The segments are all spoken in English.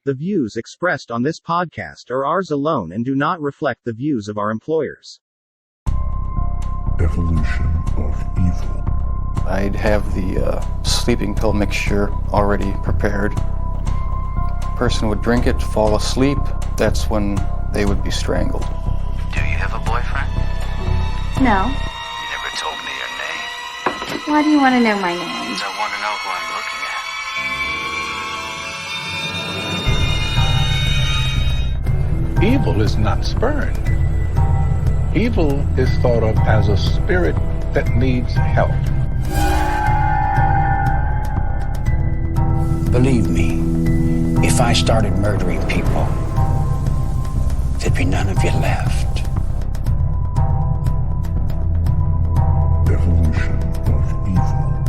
The views expressed on this podcast are ours alone and do not reflect the views of our employers. Evolution of evil. I'd have the sleeping pill mixture already prepared. Person would drink it, fall asleep. That's when they would be strangled. Do you have a boyfriend? No. You never told me your name. Why do you want to know my name? I want to know who I'm looking at. Evil is not spurned. Evil is thought of as a spirit that needs help. Believe me, if I started murdering people, there'd be none of you left. Evolution of evil.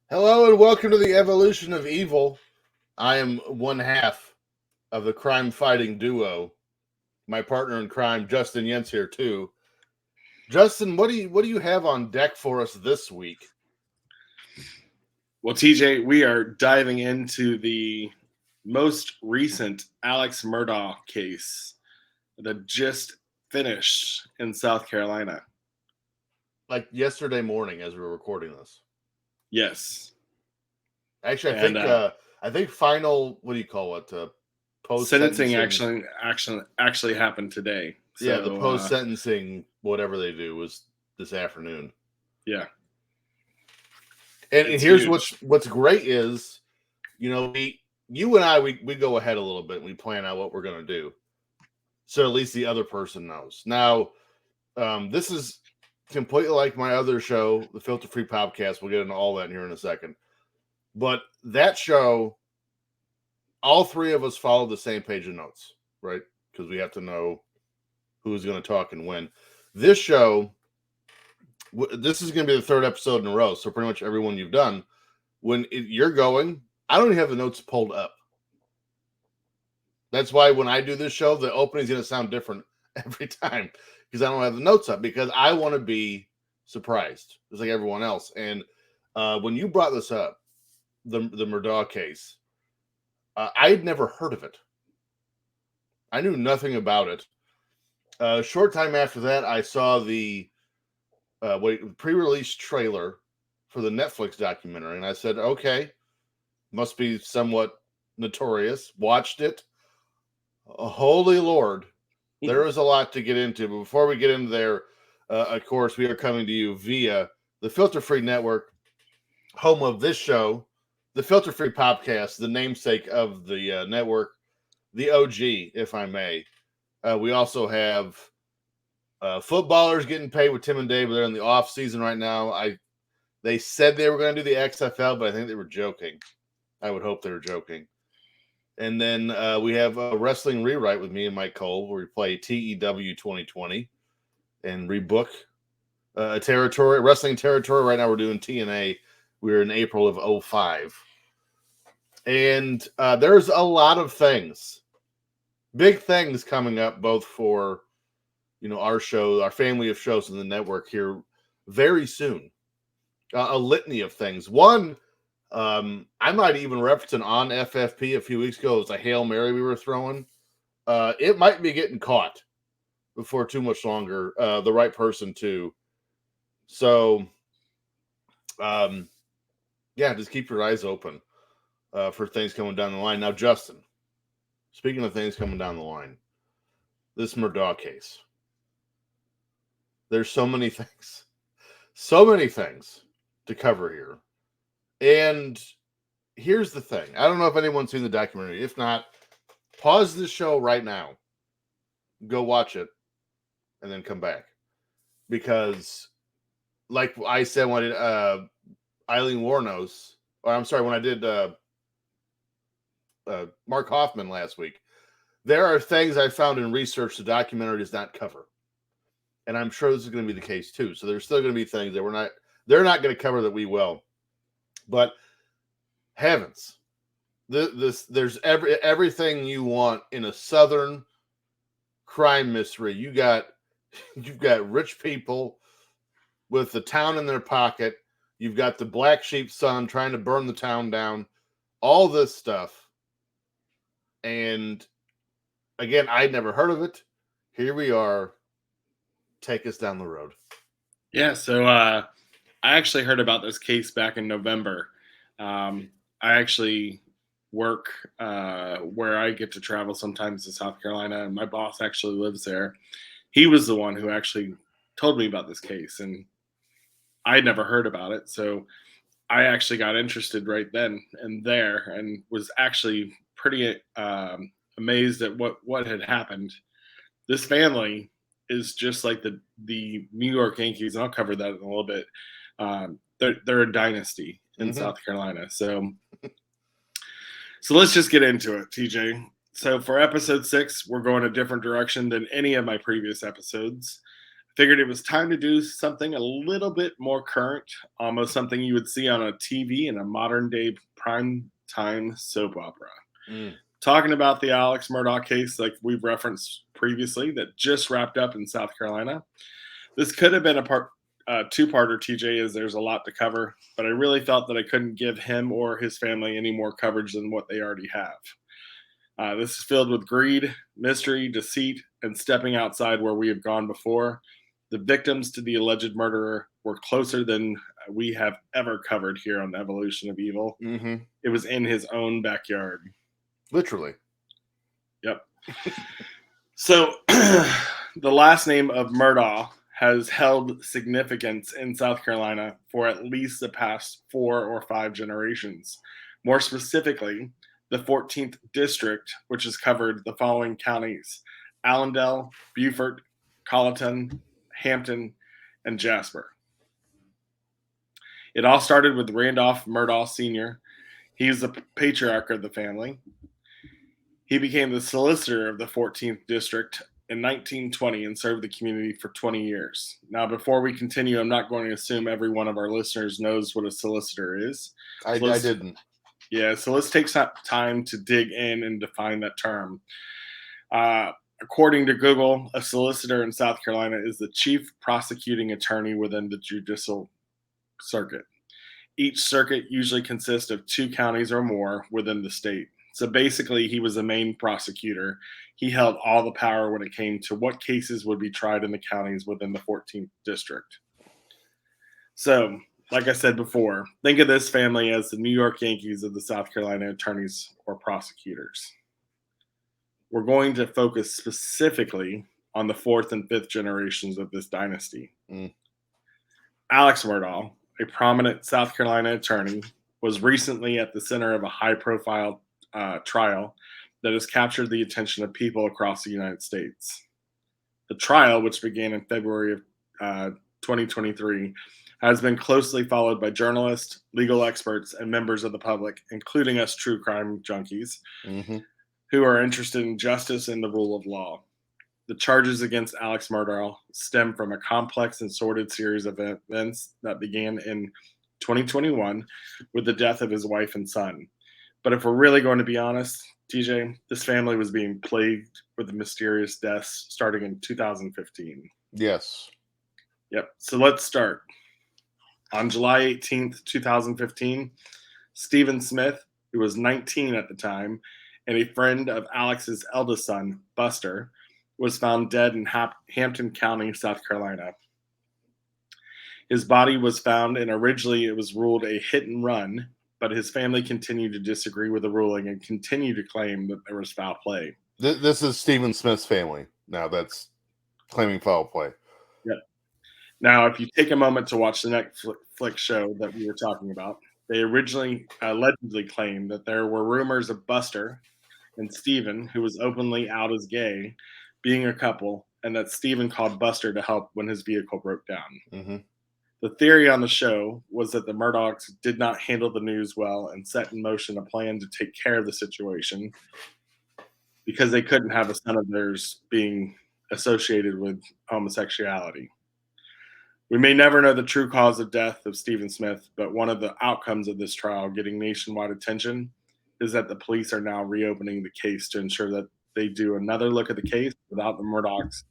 Hello and welcome to the Evolution of Evil. I am one half of the crime-fighting duo. My partner in crime, Justin Yentz, here too. Justin, what do you have on deck for us this week? Well, TJ, we are diving into the most recent Alex Murdaugh case that just finished in South Carolina. Like yesterday morning as we were recording this. Yes. Actually, I think final, what do you call it? Post sentencing actually happened today. So, yeah, the post sentencing, whatever they do, was this afternoon. Yeah. And here's huge. What's great is, you and I, we go ahead a little bit and we plan out what we're going to do. So at least the other person knows. Now, this is completely like my other show, the Filter Free Podcast. We'll get into all that here in a second. But that show, all three of us follow the same page of notes, right? Because we have to know who's going to talk and when. This show, this is going to be the third episode in a row. So pretty much everyone you've done, you're going, I don't even have the notes pulled up. That's why when I do this show, the opening is going to sound different every time because I don't have the notes up because I want to be surprised, just like everyone else. And when you brought this up, the Murdaugh case, I had never heard of it. I knew nothing about it. A short time after that, I saw the pre-release trailer for the Netflix documentary, and I said, okay, must be somewhat notorious. Watched it. Holy Lord, there is a lot to get into. But before we get into there, of course, we are coming to you via the Filter Free Network, home of this show, the Filter Free Podcast, the namesake of the network, the OG, if I may. We also have footballers getting paid with Tim and Dave, but they're in the off season right now. They said they were going to do the XFL, but I think they were joking. I would hope they were joking. And then we have a wrestling rewrite with me and Mike Cole, where we play TEW 2020 and rebook a wrestling territory. Right now we're doing TNA. We're in April of 2005. And there's a lot of things, big things coming up, both for, our show, our family of shows in the network here very soon. A litany of things. One, I might even reference on FFP a few weeks ago. It was a Hail Mary we were throwing. It might be getting caught before too much longer. The right person too. So, just keep your eyes open for things coming down the line. Now, Justin, speaking of things coming down the line, this Murdaugh case. There's so many things to cover here. And here's the thing. I don't know if anyone's seen the documentary. If not, pause this show right now. Go watch it and then come back. Because, like I said when I did Eileen Wuornos, when I did Mark Hoffman last week, there are things I found in research the documentary does not cover. And I'm sure this is going to be the case too. So there's still going to be things that they're not going to cover that we will. But heavens, there's everything you want in a Southern crime mystery. You've got rich people with the town in their pocket. You've got the black sheep son trying to burn the town down. All this stuff. And again, I'd never heard of it. Here we are. Take us down the road. Yeah, so I actually heard about this case back in November. I actually work where I get to travel sometimes to South Carolina, and my boss actually lives there. He was the one who actually told me about this case, and I had never heard about it. So I actually got interested right then and there, and was actually pretty amazed at what had happened. This family is just like the New York Yankees, and I'll cover that in a little bit. They're a dynasty in South Carolina. So let's just get into it, TJ. So for episode 6, we're going a different direction than any of my previous episodes. Figured it was time to do something a little bit more current, almost something you would see on a TV in a modern day prime time soap opera. Talking about the Alex Murdaugh case, like we've referenced previously, that just wrapped up in South Carolina. This could have been a two-parter, TJ, as there's a lot to cover, but I really felt that I couldn't give him or his family any more coverage than what they already have. This is filled with greed, mystery, deceit, and stepping outside where we have gone before. The victims to the alleged murderer were closer than we have ever covered here on the Evolution of Evil. It was in his own backyard. Literally. Yep. So the last name of Murdaugh has held significance in South Carolina for at least the past 4 or 5 generations. More specifically, the 14th District, which has covered the following counties: Allendale, Beaufort, Colleton, Hampton, and Jasper. It all started with Randolph Murdaugh Sr. He is the patriarch of the family. He became the solicitor of the 14th District in 1920 and served the community for 20 years. Now, before we continue, I'm not going to assume every one of our listeners knows what a solicitor is. I didn't. Yeah, so let's take some time to dig in and define that term. According to Google, a solicitor in South Carolina is the chief prosecuting attorney within the judicial circuit. Each circuit usually consists of 2 counties or more within the state. So basically, he was the main prosecutor. He held all the power when it came to what cases would be tried in the counties within the 14th District. So, like I said before, think of this family as the New York Yankees of the South Carolina attorneys or prosecutors. We're going to focus specifically on the 4th and 5th generations of this dynasty. Alex Murdaugh, a prominent South Carolina attorney, was recently at the center of a high-profile trial that has captured the attention of people across the United States. The trial, which began in February of 2023, has been closely followed by journalists, legal experts, and members of the public, including us true crime junkies, who are interested in justice and the rule of law. The charges against Alex Murdaugh stem from a complex and sordid series of events that began in 2021 with the death of his wife and son. But if we're really going to be honest, TJ, this family was being plagued with mysterious deaths starting in 2015. Yes. Yep. So let's start. On July 18th, 2015, Stephen Smith, who was 19 at the time, and a friend of Alex's eldest son, Buster, was found dead in Hampton County, South Carolina. His body was found, and originally it was ruled a hit and run, but his family continued to disagree with the ruling and continued to claim that there was foul play. This is Stephen Smith's family now that's claiming foul play. Yep. Now, if you take a moment to watch the Netflix show that we were talking about, they originally allegedly claimed that there were rumors of Buster and Stephen, who was openly out as gay, being a couple, and that Stephen called Buster to help when his vehicle broke down. The theory on the show was that the Murdaughs did not handle the news well and set in motion a plan to take care of the situation because they couldn't have a son of theirs being associated with homosexuality. We may never know the true cause of death of Stephen Smith, but one of the outcomes of this trial getting nationwide attention is that the police are now reopening the case to ensure that they do another look at the case without the Murdaughs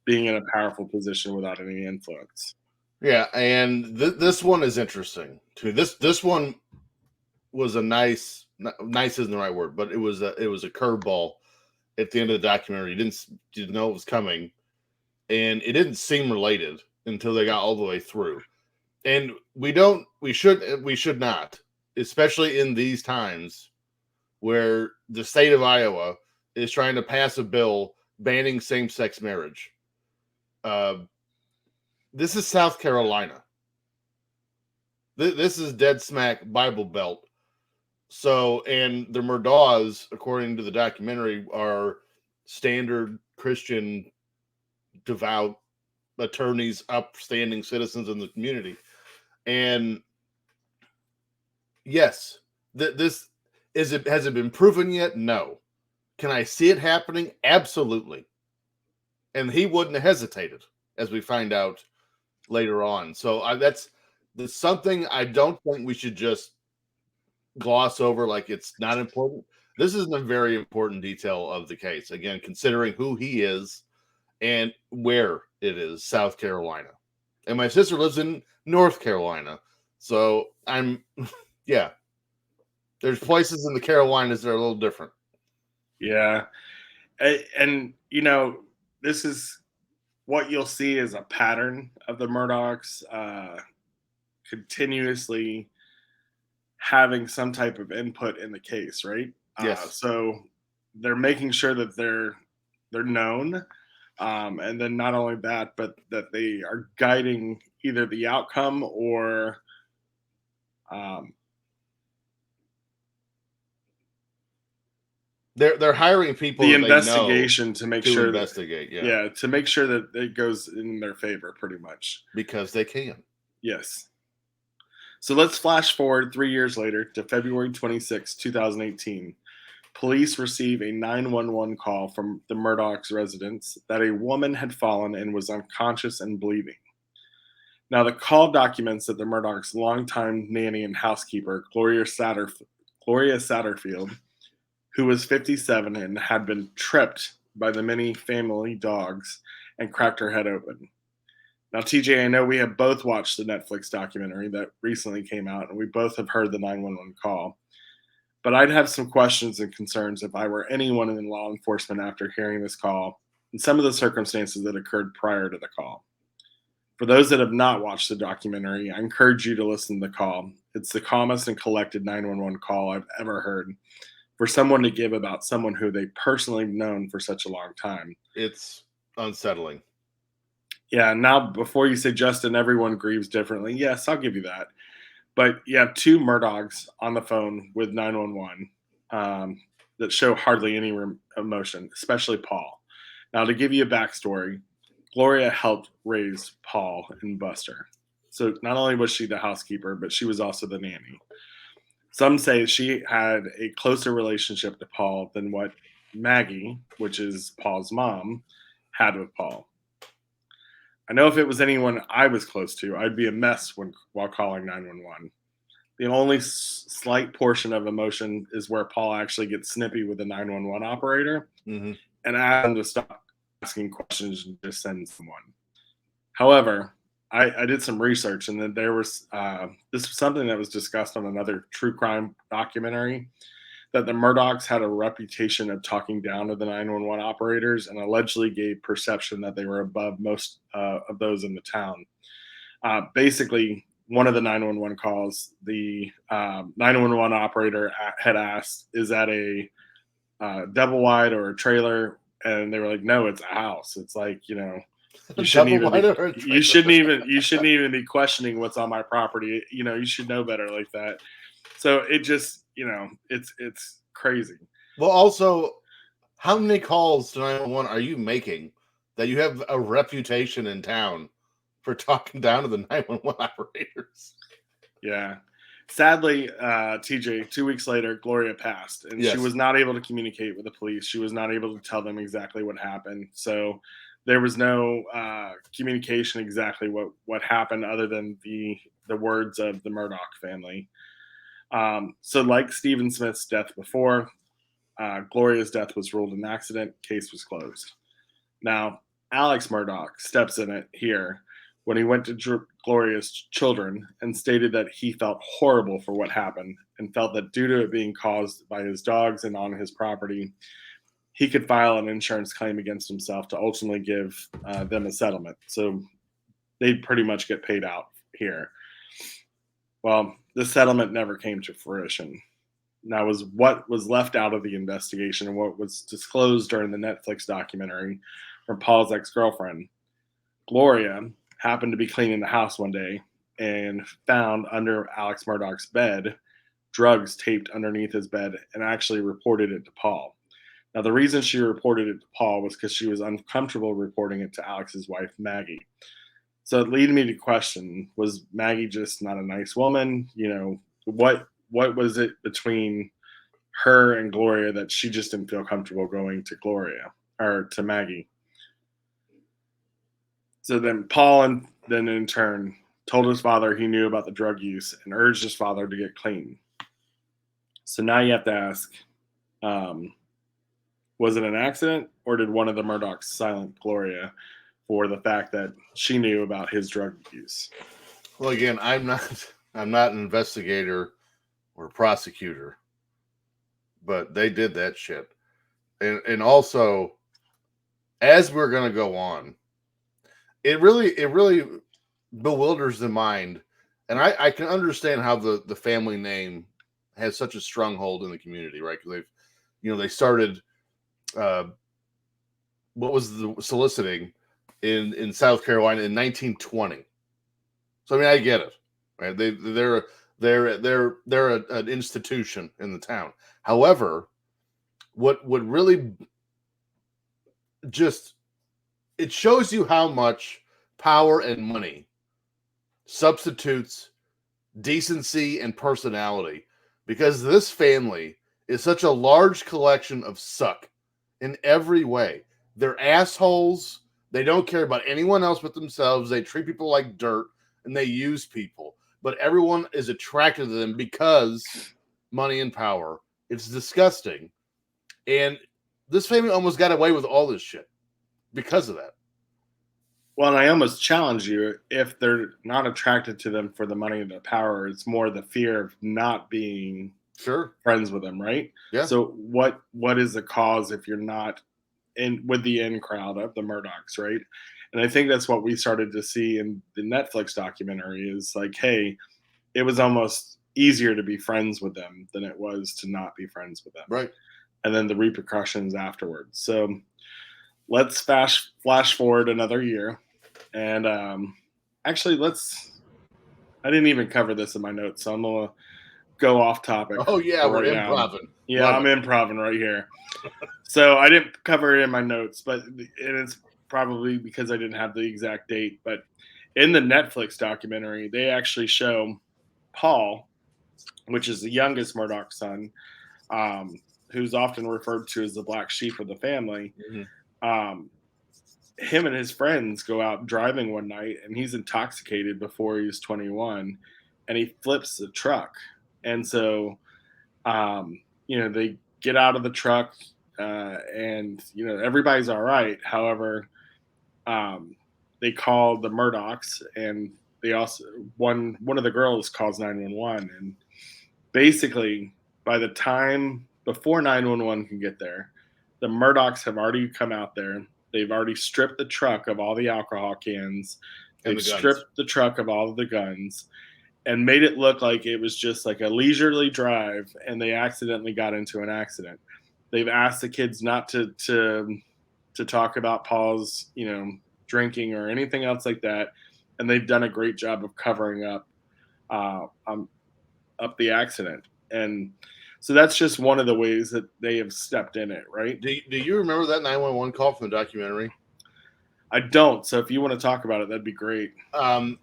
being in a powerful position without any influence. Yeah, and this one is interesting too. This one was a nice isn't the right word, but it was a curveball at the end of the documentary. You didn't know it was coming, and it didn't seem related until they got all the way through. And we should not, especially in these times where the state of Iowa is trying to pass a bill banning same-sex marriage. This is South Carolina. This is dead smack Bible Belt. So, and the Murdaughs, according to the documentary, are standard Christian, devout attorneys, upstanding citizens in the community. And yes, this has it been proven yet? No. Can I see it happening? Absolutely. And he wouldn't have hesitated, as we find out later on. So that's something I don't think we should just gloss over like it's not important. This is a very important detail of the case. Again, considering who he is and where it is, South Carolina. And my sister lives in North Carolina. So I'm, yeah. There's places in the Carolinas that are a little different. Yeah. And, this is what you'll see is a pattern of the Murdaughs continuously having some type of input in the case, right? Yes. So they're making sure that they're known, and then not only that, but that they are guiding either the outcome or they're hiring people the that they know investigation to make to sure investigate. that, to make sure that it goes in their favor, pretty much. Because they can. Yes. So let's flash forward 3 years later to February 26, 2018. Police receive a 911 call from the Murdaugh's residence that a woman had fallen and was unconscious and bleeding. Now, the call documents that the Murdaugh's longtime nanny and housekeeper, Gloria Satterfield, who was 57 and had been tripped by the many family dogs and cracked her head open. Now, TJ, I know we have both watched the Netflix documentary that recently came out, and we both have heard the 911 call. But I'd have some questions and concerns if I were anyone in law enforcement after hearing this call and some of the circumstances that occurred prior to the call. For those that have not watched the documentary, I encourage you to listen to the call. It's the calmest and collected 911 call I've ever heard for someone to give about someone who they personally have known for such a long time. It's unsettling. Yeah, now before you say, Justin, everyone grieves differently. Yes, I'll give you that. But you have two Murdaughs on the phone with 911 that show hardly any emotion, especially Paul. Now, to give you a backstory, Gloria helped raise Paul and Buster. So not only was she the housekeeper, but she was also the nanny. Some say she had a closer relationship to Paul than what Maggie, which is Paul's mom, had with Paul. I know if it was anyone I was close to, I'd be a mess while calling 911. The only slight portion of emotion is where Paul actually gets snippy with the 911 operator and asks him to stop asking questions and just send someone. However, I did some research, and then there was this was something that was discussed on another true crime documentary, that the Murdaughs had a reputation of talking down to the 911 operators and allegedly gave perception that they were above most of those in the town. Basically, one of the 911 calls, the 911 operator had asked, "Is that a double wide or a trailer?" And they were like, "No, it's a house." It's like, you shouldn't even be questioning what's on my property. You should know better like that. So it just, it's crazy. Well, also, how many calls to 911 are you making that you have a reputation in town for talking down to the 911 operators? Yeah. Sadly, TJ, 2 weeks later, Gloria passed, and she was not able to communicate with the police. She was not able to tell them exactly what happened. So there was no communication exactly what happened other than the words of the Murdaugh family. So like Stephen Smith's death before, Gloria's death was ruled an accident. Case was closed. Now, Alex Murdaugh steps in it here when he went to Gloria's children and stated that he felt horrible for what happened and felt that due to it being caused by his dogs and on his property, he could file an insurance claim against himself to ultimately give them a settlement. So they'd pretty much get paid out here. Well, the settlement never came to fruition. That was what was left out of the investigation and what was disclosed during the Netflix documentary from Paul's ex-girlfriend. Gloria happened to be cleaning the house one day and found under Alex Murdaugh's bed drugs taped underneath his bed and actually reported it to Paul. Now, the reason she reported it to Paul was because she was uncomfortable reporting it to Alex's wife, Maggie. So it led me to question, was Maggie just not a nice woman? You know, what was it between her and Gloria that she just didn't feel comfortable going to Gloria or to Maggie? So then Paul, and then in turn, told his father he knew about the drug use and urged his father to get clean. So now you have to ask, was it an accident, or did one of the Murdaughs silence Gloria for the fact that she knew about his drug use? Well, again, I'm not an investigator or a prosecutor, but they did that shit. And also, as we're gonna go on, it really bewilders the mind. And I can understand how the family name has such a stronghold in the community, right? Because they started what was the soliciting in South Carolina in 1920. So I mean, I get it, right? They're an institution in the town. However, what really just, it shows you how much power and money substitutes decency and personality, because this family is such a large collection of suck in every way. They're assholes. They don't care about anyone else but themselves. They treat people like dirt, and they use people. But everyone is attracted to them because money and power. It's disgusting. And this family almost got away with all this shit because of that. Well, and I almost challenge you, if they're not attracted to them for the money and the power, it's more the fear of not being friends with them, right? Yeah. So what is the cause if you're not in with the in crowd of the Murdaughs, right? And I think that's what we started to see in the Netflix documentary is like, hey, it was almost easier to be friends with them than it was to not be friends with them. Right. And then the repercussions afterwards. So let's flash forward another year. And actually, I didn't even cover this in my notes, so I'm going to go off topic. Oh, yeah, we're right improving. Yeah, I'm improving right here. So I didn't cover it in my notes, but it's probably because I didn't have the exact date. But in the Netflix documentary, they actually show Paul, which is the youngest Murdaugh son, who's often referred to as the black sheep of the family. Mm-hmm. Him and his friends go out driving one night, and he's intoxicated before he's 21, and he flips the truck. And so, they get out of the truck, and everybody's all right. However, they call the Murdaughs, and they also one of the girls calls 911, and basically by the time before 911 can get there, the Murdaughs have already come out there. They've already stripped the truck of all the alcohol cans. They've stripped the truck of all of the guns and made it look like it was just like a leisurely drive, and they accidentally got into an accident. They've asked the kids not to talk about Paul's, drinking or anything else like that, and they've done a great job of covering up the accident. And so that's just one of the ways that they have stepped in it, right? Do you remember that 911 call from the documentary? I don't. So if you want to talk about it, that'd be great. I'm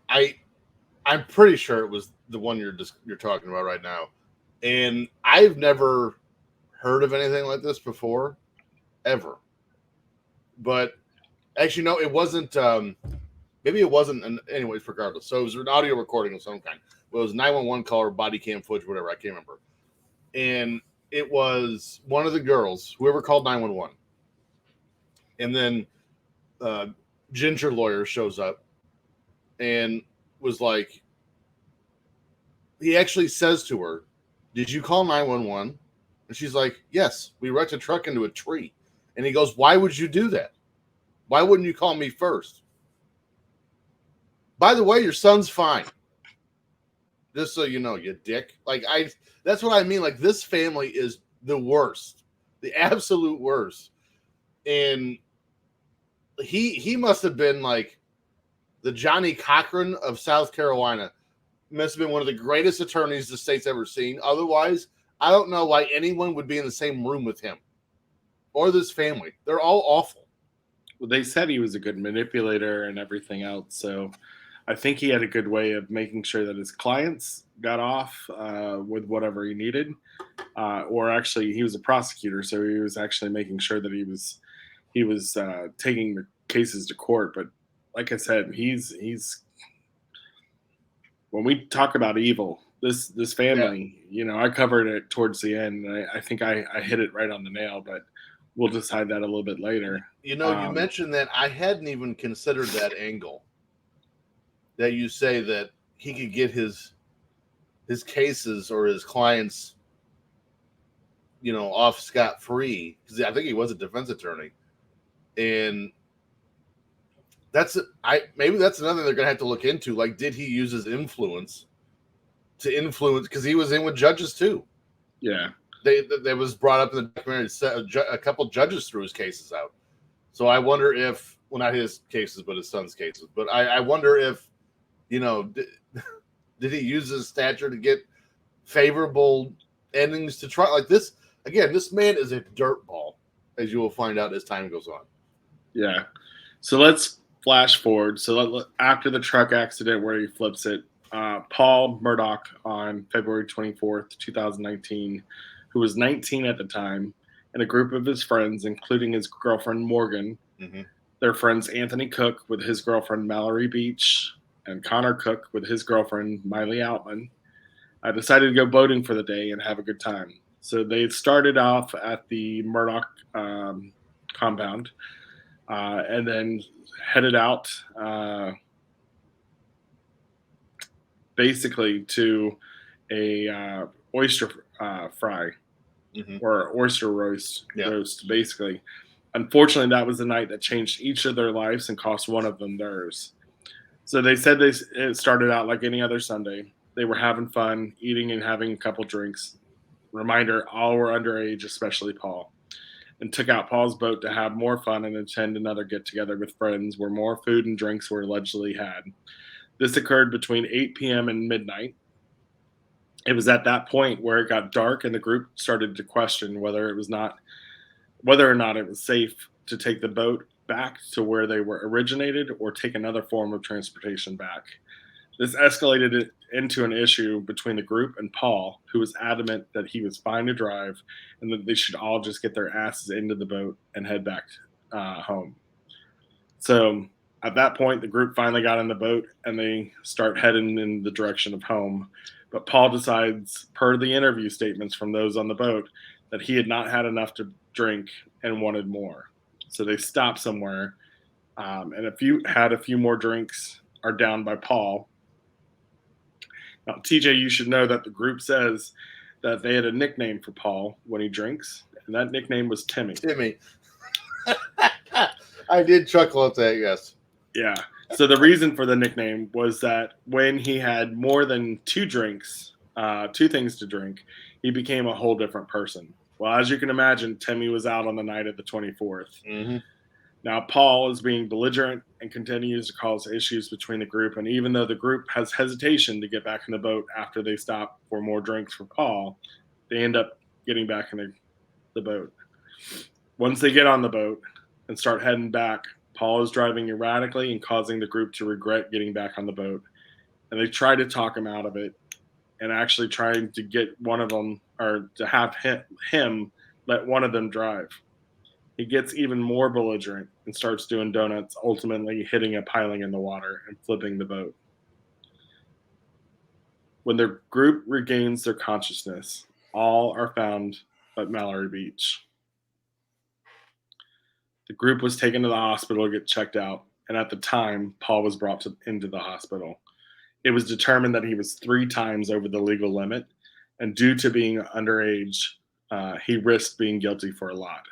pretty sure it was the one you're talking about right now. And I've never heard of anything like this before, ever. But actually, no, it wasn't. Maybe it wasn't. Anyways, regardless. So it was an audio recording of some kind. It was 911 call or body cam footage, whatever. I can't remember. And it was one of the girls, whoever called 911. And then Ginger lawyer shows up and was like, he actually says to her, "Did you call 911?" And she's like, "Yes, we wrecked a truck into a tree." And he goes, "Why would you do that? Why wouldn't you call me first? By the way, your son's fine. Just so you know, you dick." That's what I mean. Like, this family is the worst, the absolute worst. And he must have been like the Johnny Cochran of South Carolina. Must have been one of the greatest attorneys the state's ever seen. Otherwise, I don't know why anyone would be in the same room with him or this family. They're all awful. Well, they said he was a good manipulator and everything else. So I think he had a good way of making sure that his clients got off with whatever he needed. Or actually, he was a prosecutor, so he was actually making sure that he was taking the cases to court. But like I said, he's when we talk about evil, this family, I covered it towards the end. And I think I hit it right on the nail, but we'll decide that a little bit later. You mentioned that. I hadn't even considered that angle. That you say that he could get his cases or his clients, off scot-free, because I think he was a defense attorney, and maybe that's another thing they're gonna have to look into. Like, did he use his influence to influence? Because he was in with judges too. Yeah, they was brought up in the documentary. A couple judges threw his cases out. So I wonder if, well, not his cases, but his son's cases. But I wonder if, did he use his stature to get favorable endings to try like this? Again, this man is a dirtball, as you will find out as time goes on. Yeah. So let's flash forward. So after the truck accident where he flips it, Paul Murdaugh on February 24th, 2019, who was 19 at the time, and a group of his friends, including his girlfriend Morgan, their friends Anthony Cook with his girlfriend Mallory Beach, and Connor Cook with his girlfriend Miley Outman, decided to go boating for the day and have a good time. So they started off at the Murdaugh compound and then headed out basically to a oyster fry or oyster roast, basically. Unfortunately, that was the night that changed each of their lives and cost one of them theirs. So they said it started out like any other Sunday. They were having fun, eating and having a couple drinks. Reminder, all were underage, especially Paul. And took out Paul's boat to have more fun and attend another get-together with friends where more food and drinks were allegedly had. This occurred between 8 p.m. and midnight. It was at that point where it got dark and the group started to question whether or not it was safe to take the boat back to where they were originated or take another form of transportation back. This escalated into an issue between the group and Paul, who was adamant that he was fine to drive and that they should all just get their asses into the boat and head back home. So at that point, the group finally got in the boat and they start heading in the direction of home. But Paul decides, per the interview statements from those on the boat, that he had not had enough to drink and wanted more. So they stopped somewhere, and had a few more drinks are down by Paul. Now, TJ, you should know that the group says that they had a nickname for Paul when he drinks, and that nickname was Timmy. Timmy. I did chuckle at that, yes. Yeah. So the reason for the nickname was that when he had more than two things to drink, he became a whole different person. Well, as you can imagine, Timmy was out on the night of the 24th. Now, Paul is being belligerent and continues to cause issues between the group. And even though the group has hesitation to get back in the boat after they stop for more drinks for Paul, they end up getting back in the boat. Once they get on the boat and start heading back, Paul is driving erratically and causing the group to regret getting back on the boat. And they try to talk him out of it and actually trying to get one of them, or to have him let one of them drive. He gets even more belligerent and starts doing donuts, ultimately hitting a piling in the water and flipping the boat. When their group regains their consciousness, all are found at Mallory Beach. The group was taken to the hospital to get checked out, and at the time, Paul was brought into the hospital. It was determined that he was 3 times over the legal limit, and due to being underage, he risked being guilty for a lot.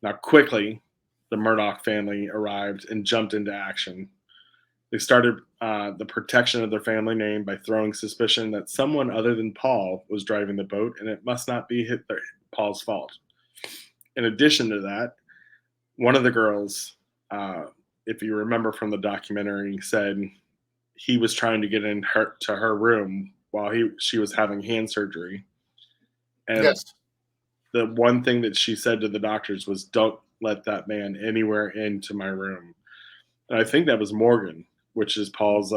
Now, quickly, the Murdaugh family arrived and jumped into action. They started the protection of their family name by throwing suspicion that someone other than Paul was driving the boat, and it must not be Paul's fault. In addition to that, one of the girls, if you remember from the documentary, said he was trying to get to her room while she was having hand surgery. And Yes. the one thing that she said to the doctors was, "Don't let that man anywhere into my room." And I think that was Morgan, which is Paul's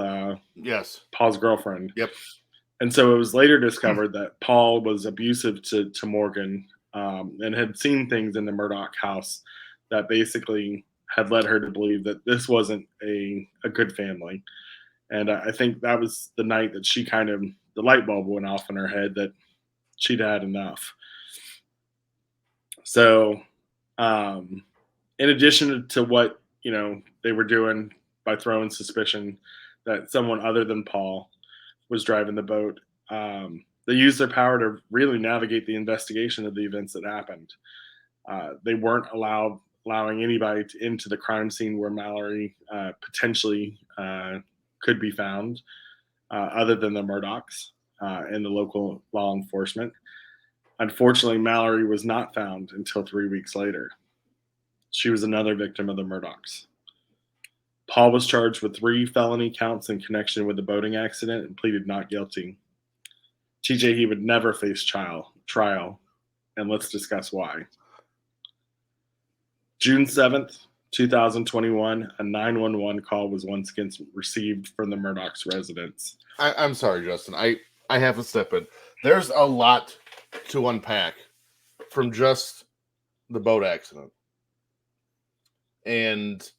Yes. Paul's girlfriend. Yep. And so it was later discovered that Paul was abusive to Morgan, and had seen things in the Murdaugh house that basically had led her to believe that this wasn't a good family. And I think that was the night that she the light bulb went off in her head that she'd had enough. So, in addition to what, they were doing by throwing suspicion that someone other than Paul was driving the boat, they used their power to really navigate the investigation of the events that happened. They weren't allowing anybody into the crime scene where Mallory potentially could be found, other than the Murdaughs and the local law enforcement. Unfortunately, Mallory was not found until 3 weeks later. She was another victim of the Murdaughs. Paul was charged with 3 felony counts in connection with the boating accident and pleaded not guilty. TJ, he would never face trial, and let's discuss why. June 7th, 2021, a 911 call was once again received from the Murdaughs' residence. I'm sorry, Justin. I have to step in. There's a lot to unpack from just the boat accident. And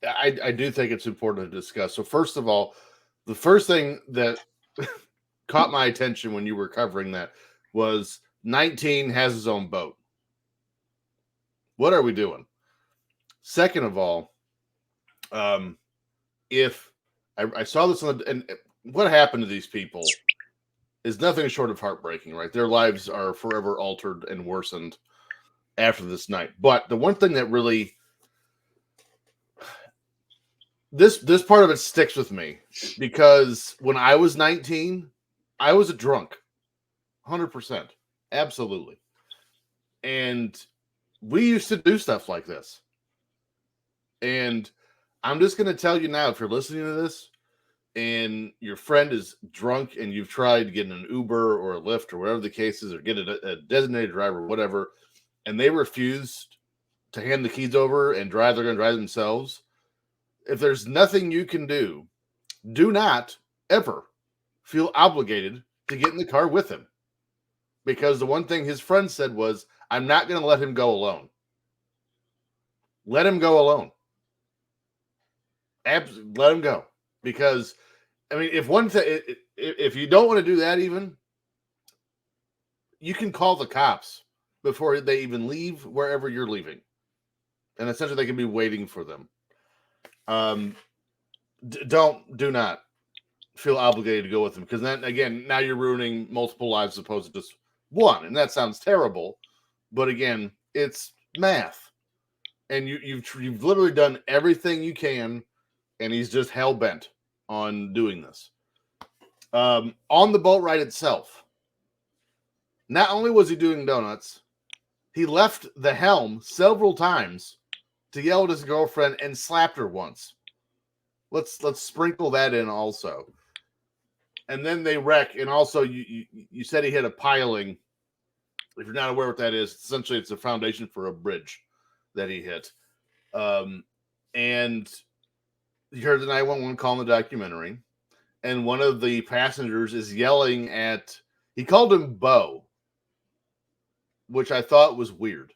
I do think it's important to discuss. So first of all, the first thing that caught my attention when you were covering that was 19 has his own boat. What are we doing? Second of all, if I saw this and what happened to these people is nothing short of heartbreaking, right? Their lives are forever altered and worsened after this night. But the one thing that really this part of it sticks with me, because when I was 19, I was a drunk. 100%. Absolutely. And we used to do stuff like this. And I'm just going to tell you now, if you're listening to this and your friend is drunk and you've tried getting an Uber or a Lyft or whatever the case is, or get a designated driver, whatever, and they refused to hand the keys over and drive, they're going to drive themselves. If there's nothing you can do, do not ever feel obligated to get in the car with him. Because the one thing his friend said was, I'm not going to let him go alone. Let him go alone. Let him go. Because, I mean, if you don't want to do that even, you can call the cops before they even leave wherever you're leaving. And essentially they can be waiting for them. Do not feel obligated to go with them, because then again, now you're ruining multiple lives as opposed to just one, and that sounds terrible, but again, it's math, and you've literally done everything you can, and he's just hell-bent on doing this. On the boat ride itself, not only was he doing donuts, he left the helm several times to yell at his girlfriend and slapped her once. Let's sprinkle that in also. And then they wreck, and also you said he hit a piling. If you're not aware what that is, essentially it's a foundation for a bridge that he hit. And you heard the 911 call in the documentary, and one of the passengers is yelling at, he called him Bo, which I thought was weird,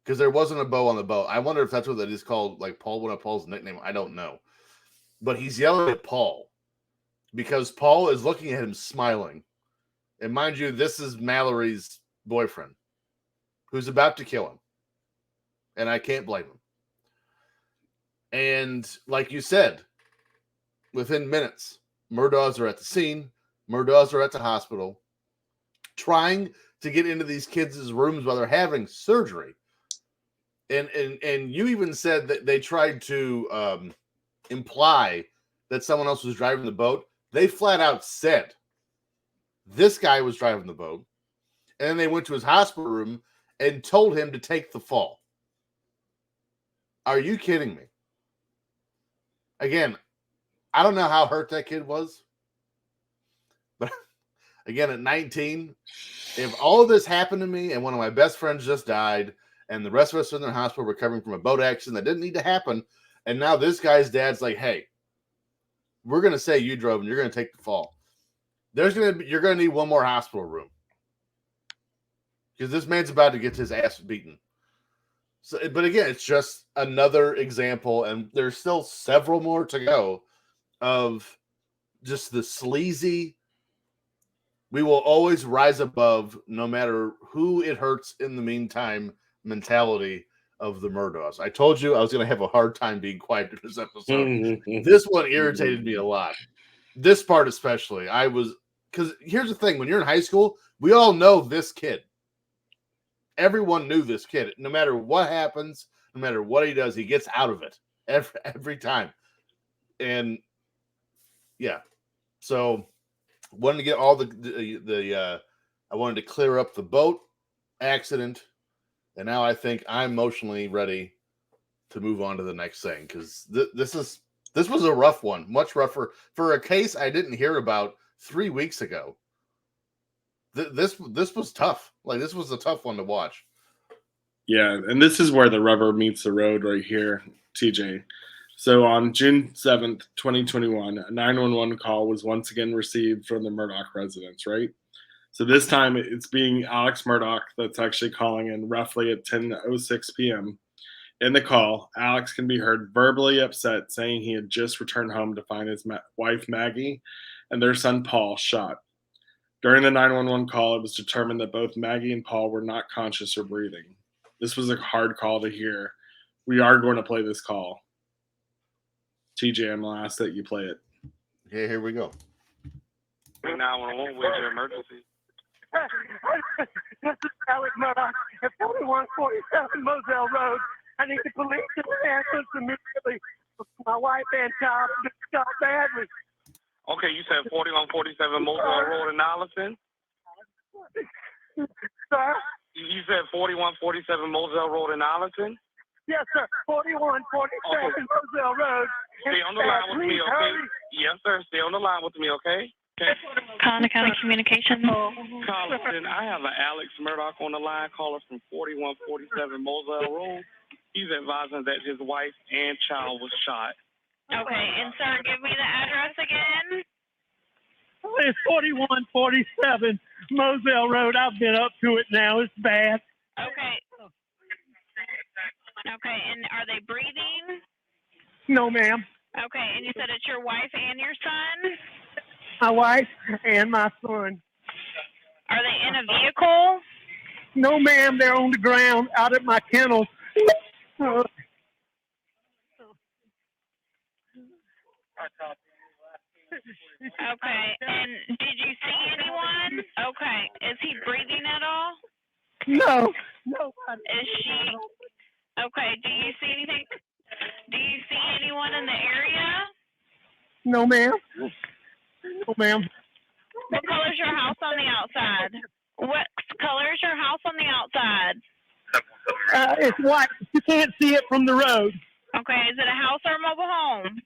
because there wasn't a Bo on the boat. I wonder if that's what that is called, like Paul, one of Paul's nickname. I don't know. But he's yelling at Paul because Paul is looking at him smiling. And mind you, this is Mallory's boyfriend who's about to kill him. And I can't blame him. And like you said, Within minutes, Murdaughs are at the scene. Murdaughs are at the hospital, trying to get into these kids' rooms while they're having surgery. And you even said that they tried to imply that someone else was driving the boat. They flat out said this guy was driving the boat. And then they went to his hospital room and told him to take the fall. Are you kidding me? Again, I don't know how hurt that kid was. But again, at 19, if all of this happened to me and one of my best friends just died and the rest of us in the hospital recovering from a boat accident that didn't need to happen, and now this guy's dad's like, hey, we're going to say you drove and you're going to take the fall. You're going to need one more hospital room. Because this man's about to get his ass beaten. So, but again, it's just another example, and there's still several more to go of just the sleazy. We will always rise above, no matter who it hurts in the meantime, mentality of the Murdaughs. I told you I was going to have a hard time being quiet in this episode. This one irritated me a lot. This part especially. Because here's the thing. When you're in high school, we all know this kid. Everyone knew this kid. No matter what happens, no matter what he does, he gets out of it every time. And yeah, so wanted to get all I wanted to clear up the boat accident, and now I think I'm emotionally ready to move on to the next thing, because this was a rough one, much rougher for a case I didn't hear about 3 weeks ago. This was tough. Like, this was a tough one to watch. Yeah, and this is where the rubber meets the road right here, TJ. So on June 7th, 2021, a 911 call was once again received from the Murdaugh residence, right? So this time it's being Alex Murdaugh that's actually calling in roughly at 10:06 p.m. In the call, Alex can be heard verbally upset, saying he had just returned home to find his wife Maggie and their son Paul shot. During the 911 call, it was determined that both Maggie and Paul were not conscious or breathing. This was a hard call to hear. We are going to play this call. TJ, I'm going to ask that you play it. Okay, here we go. 911, where's your emergency? This is Alex Murdaugh at 4147 Moselle Road. I need the police to answer immediately. My wife and child just shot badly. Okay, you said 4147 Moselle Road in Allison? Sir? You said 4147 Moselle Road in Allison? Yes, sir. 4147 Moselle Road. Stay on the line with me, okay? Hurry. Yes, sir. Stay on the line with me, okay? Conner County Communications. Carlton, I have an Alex Murdaugh on the line, caller from 4147 Moselle Road. He's advising that his wife and child was shot. Okay, and sir, give me the address again. It's 4147 Moselle Road. I've been up to it now. It's bad. Okay. Okay, and are they breathing? No, ma'am. Okay, and you said it's your wife and your son? My wife and my son. Are they in a vehicle? No, ma'am. They're on the ground out at my kennel. Okay, and did you see anyone? Okay, is he breathing at all? No. Is she? Okay, do you see anything? Do you see anyone in the area? No, ma'am. No, ma'am. What color is your house on the outside? What color is your house on the outside? It's white. You can't see it from the road. Okay, is it a house or a mobile home?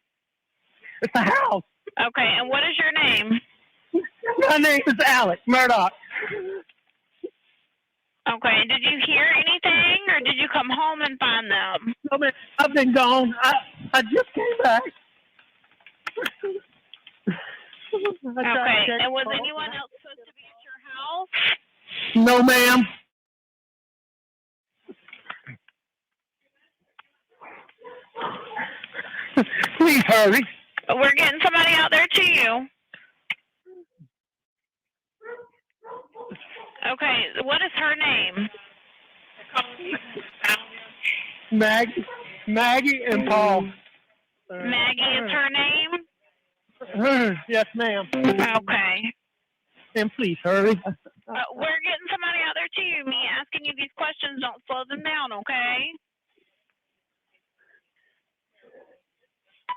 It's a house. Okay, and what is your name? My name is Alex Murdaugh. Okay, did you hear anything, or did you come home and find them? No, man, I've been gone. I just came back. Okay, and was anyone else supposed to be at your house? No, ma'am. Please hurry. We're getting somebody out there to you. Okay, what is her name? Maggie and Paul. Maggie is her name? Yes, ma'am. Okay. And please hurry. We're getting somebody out there too. Me asking you these questions don't slow them down, okay?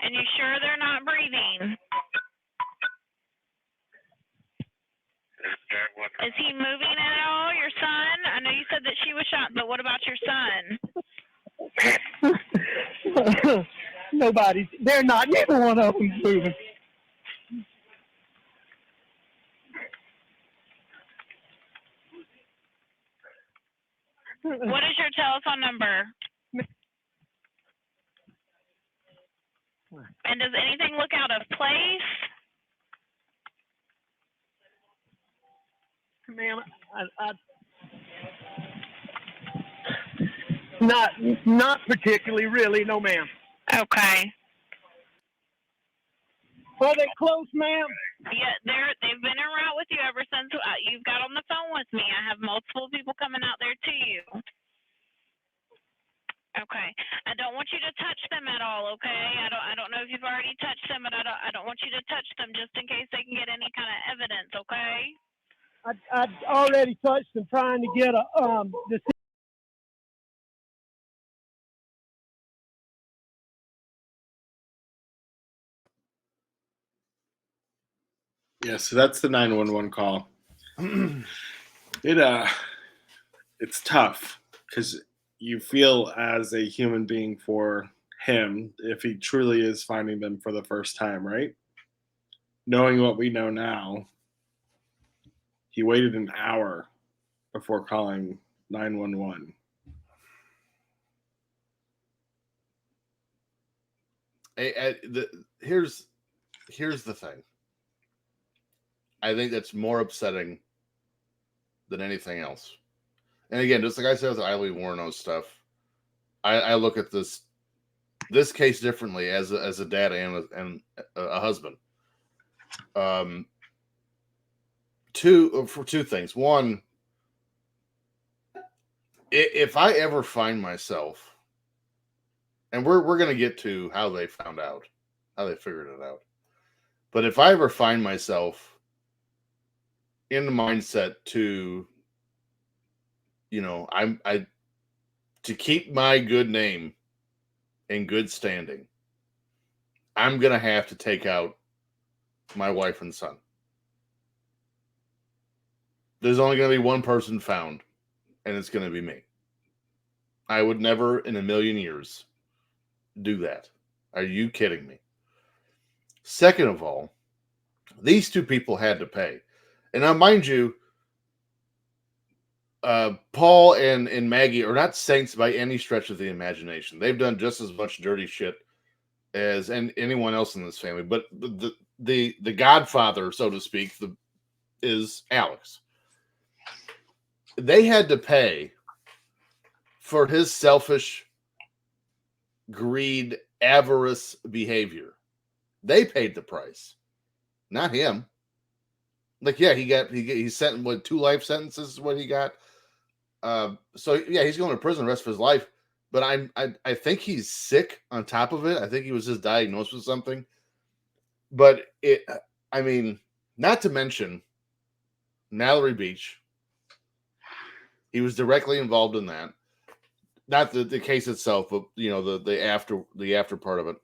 And you sure they're not breathing? Is he moving at all, your son? I know you said that she was shot, but what about your son? Nobody's. They're not. Neither one of them's moving. What is your telephone number? And does anything look out of place? Ma'am, not particularly, really, no, ma'am. Okay. Are they close, ma'am? Yeah, they've been en route with you ever since you've got on the phone with me. I have multiple people coming out there to you. Okay. I don't want you to touch them at all, okay? I don't know if you've already touched them, but I don't want you to touch them just in case they can get any kind of evidence, okay? I already touched them trying to get the. Yeah, so that's the 911 call. It's tough because you feel as a human being for him if he truly is finding them for the first time, right? Knowing what we know now, he waited an hour before calling 911. Here's the thing. I think that's more upsetting than anything else. And again, just like I said with Eileen Warno's stuff, I look at this case differently as a dad and a husband. For two things. One, if I ever find myself, and we're going to get to how they found out, how they figured it out. But if I ever find myself in the mindset to, to keep my good name in good standing, I'm going to have to take out my wife and son. There's only going to be one person found, and it's going to be me. I would never in a million years do that. Are you kidding me? Second of all, these two people had to pay. And now, mind you, Paul and Maggie are not saints by any stretch of the imagination. They've done just as much dirty shit as anyone else in this family. But the godfather, so to speak, is Alex. They had to pay for his selfish greed, avarice behavior. They paid the price, not him. Like, yeah, he sent what 2 life sentences is what he got. So yeah, he's going to prison the rest of his life. But I think he's sick on top of it. I think he was just diagnosed with something. But not to mention Mallory Beach. He was directly involved in that. Not the case itself, but the after part of it.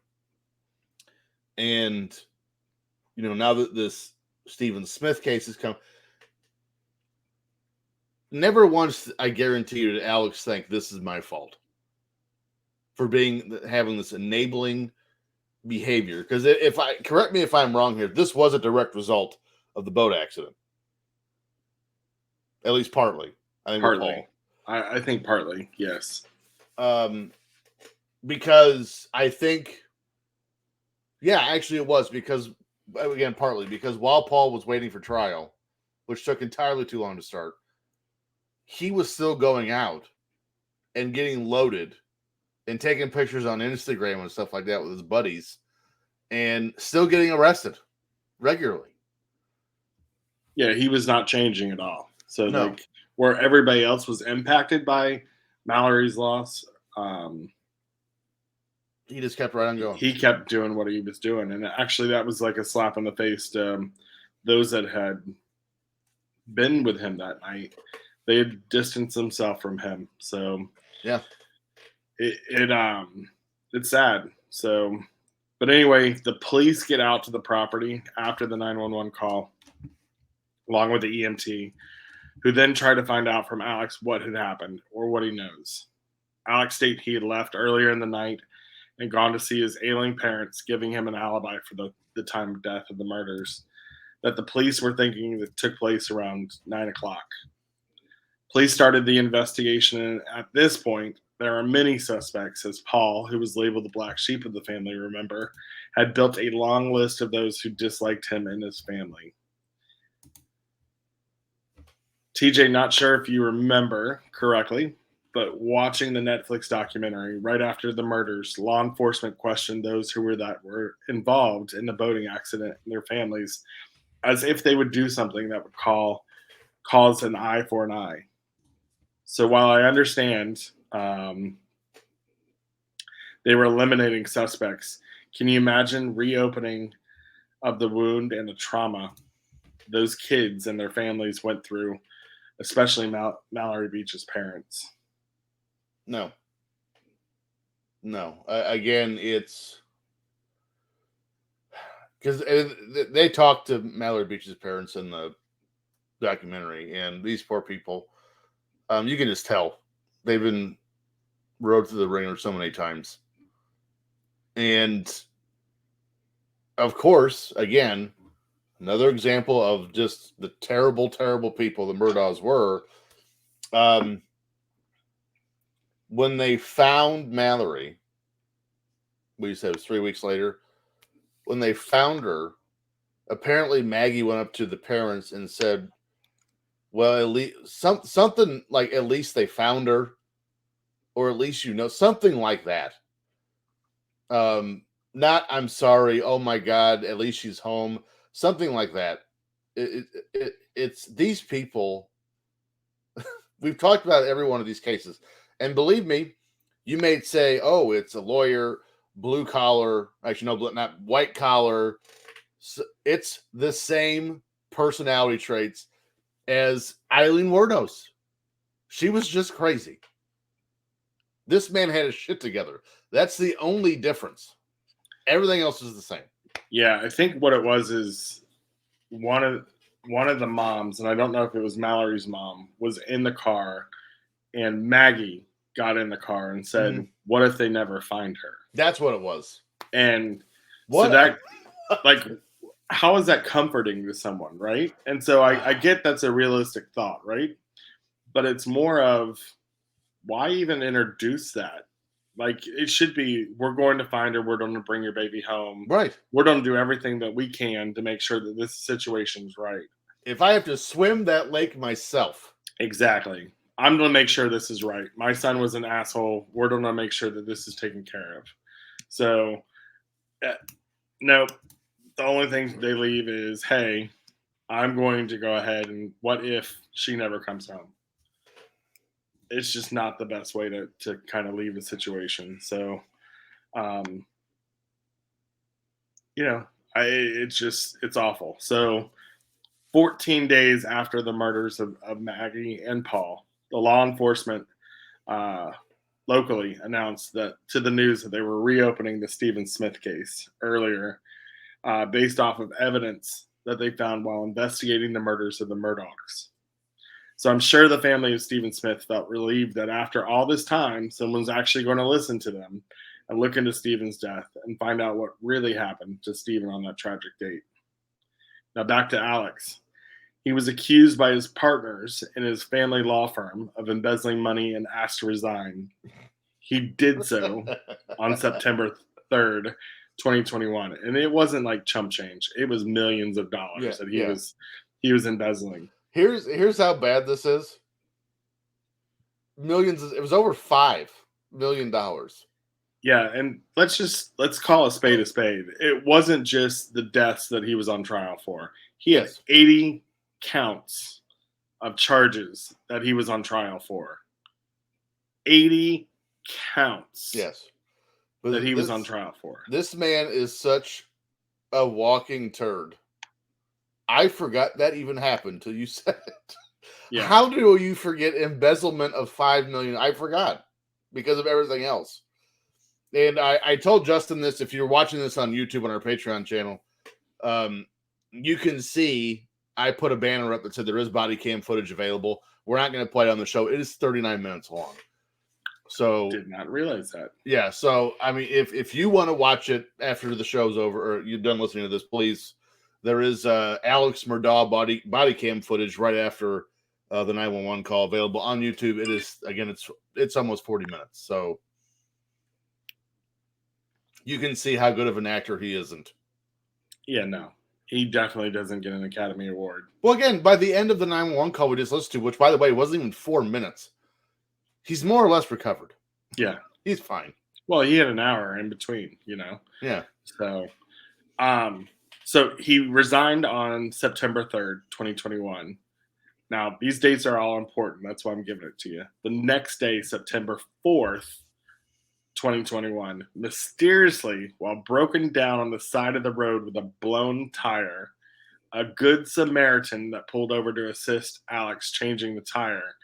And now that this Stephen Smith case has come, never once, I guarantee you, did Alex think this is my fault for having this enabling behavior. Because correct me if I'm wrong here, this was a direct result of the boat accident, at least partly. I think Partly, I think partly, yes. Because I think, yeah, actually it was because, again, partly because while Paul was waiting for trial, which took entirely too long to start, he was still going out and getting loaded and taking pictures on Instagram and stuff like that with his buddies and still getting arrested regularly. Yeah, he was not changing at all. So No. Where everybody else was impacted by Mallory's loss, He just kept right on going. He kept doing what he was doing, and actually, that was like a slap in the face to those that had been with him that night. They had distanced themselves from him. So yeah, it's sad. So, but anyway, the police get out to the property after the 911 call, along with the EMT, who then try to find out from Alex what had happened or what he knows. Alex stated he had left earlier in the night and gone to see his ailing parents, giving him an alibi for the time of death of the murders that the police were thinking that took place around 9 o'clock. Police started the investigation, and at this point, there are many suspects, as Paul, who was labeled the black sheep of the family, remember, had built a long list of those who disliked him and his family. TJ, not sure if you remember correctly, but watching the Netflix documentary right after the murders, law enforcement questioned those who were involved in the boating accident and their families, as if they would do something that would cause an eye for an eye. So while I understand they were eliminating suspects, can you imagine reopening of the wound and the trauma those kids and their families went through, especially Mallory Beach's parents? No. Again, it's because they talked to Mallory Beach's parents in the documentary, and these poor people, you can just tell they've been rode through the ringer so many times. And of course, again, another example of just the terrible, terrible people the Murdaughs were. When they found Mallory, we said it was 3 weeks later, when they found her, apparently Maggie went up to the parents and said, well, at least something like, at least they found her, or at least, something like that. Not, I'm sorry, oh my God, at least she's home. Something like that. It's these people. We've talked about every one of these cases. And believe me, you may say, oh, it's a lawyer, blue collar. Actually, no, not white collar. It's the same personality traits as Eileen Wuornos. She was just crazy. This man had his shit together. That's the only difference. Everything else is the same. Yeah, I think what it was is one of the moms, and I don't know if it was Mallory's mom, was in the car, and Maggie got in the car and said, what if they never find her? That's what it was. And what? So that, like, how is that comforting to someone, right? And so I get that's a realistic thought, right? But it's more of, why even introduce that? Like, it should be, we're going to find her, we're going to bring your baby home. Right. We're going to do everything that we can to make sure that this situation's right. If I have to swim that lake myself. Exactly. I'm going to make sure this is right. My son was an asshole. We're going to make sure that this is taken care of. So, no, the only thing they leave is, hey, I'm going to go ahead and what if she never comes home? It's just not the best way to kind of leave a situation. So, it's awful. So 14 days after the murders of Maggie and Paul, the law enforcement locally announced that to the news that they were reopening the Stephen Smith case earlier based off of evidence that they found while investigating the murders of the Murdaughs. So I'm sure the family of Stephen Smith felt relieved that after all this time, someone's actually going to listen to them and look into Stephen's death and find out what really happened to Stephen on that tragic date. Now back to Alex. He was accused by his partners in his family law firm of embezzling money and asked to resign. He did so on September 3rd, 2021. And it wasn't like chump change. It was millions of dollars that he was embezzling. Here's how bad this is. Millions. It was over $5 million. Yeah, and let's call a spade a spade. It wasn't just the deaths that he was on trial for. He had 80 counts of charges that he was on trial for. 80 counts. Yes. But that he was on trial for. This man is such a walking turd. I forgot that even happened till you said it. Yeah. How do you forget embezzlement of $5 million? I forgot because of everything else. And I told Justin this. If you're watching this on YouTube on our Patreon channel, you can see I put a banner up that said there is body cam footage available. We're not going to play it on the show. It is 39 minutes long. So did not realize that. Yeah. So I mean, if you want to watch it after the show's over or you're done listening to this, please. There is Alex Murdaugh body cam footage right after the 911 call available on YouTube. It is, again, it's almost 40 minutes. So you can see how good of an actor he isn't. Yeah, no. He definitely doesn't get an Academy Award. Well, again, by the end of the 911 call we just listened to, which, by the way, wasn't even 4 minutes, he's more or less recovered. Yeah. He's fine. Well, he had an hour in between, you know? Yeah. So he resigned on September 3rd, 2021. Now, these dates are all important. That's why I'm giving it to you. The next day, September 4th, 2021, mysteriously, while broken down on the side of the road with a blown tire, a good Samaritan that pulled over to assist Alex changing the tire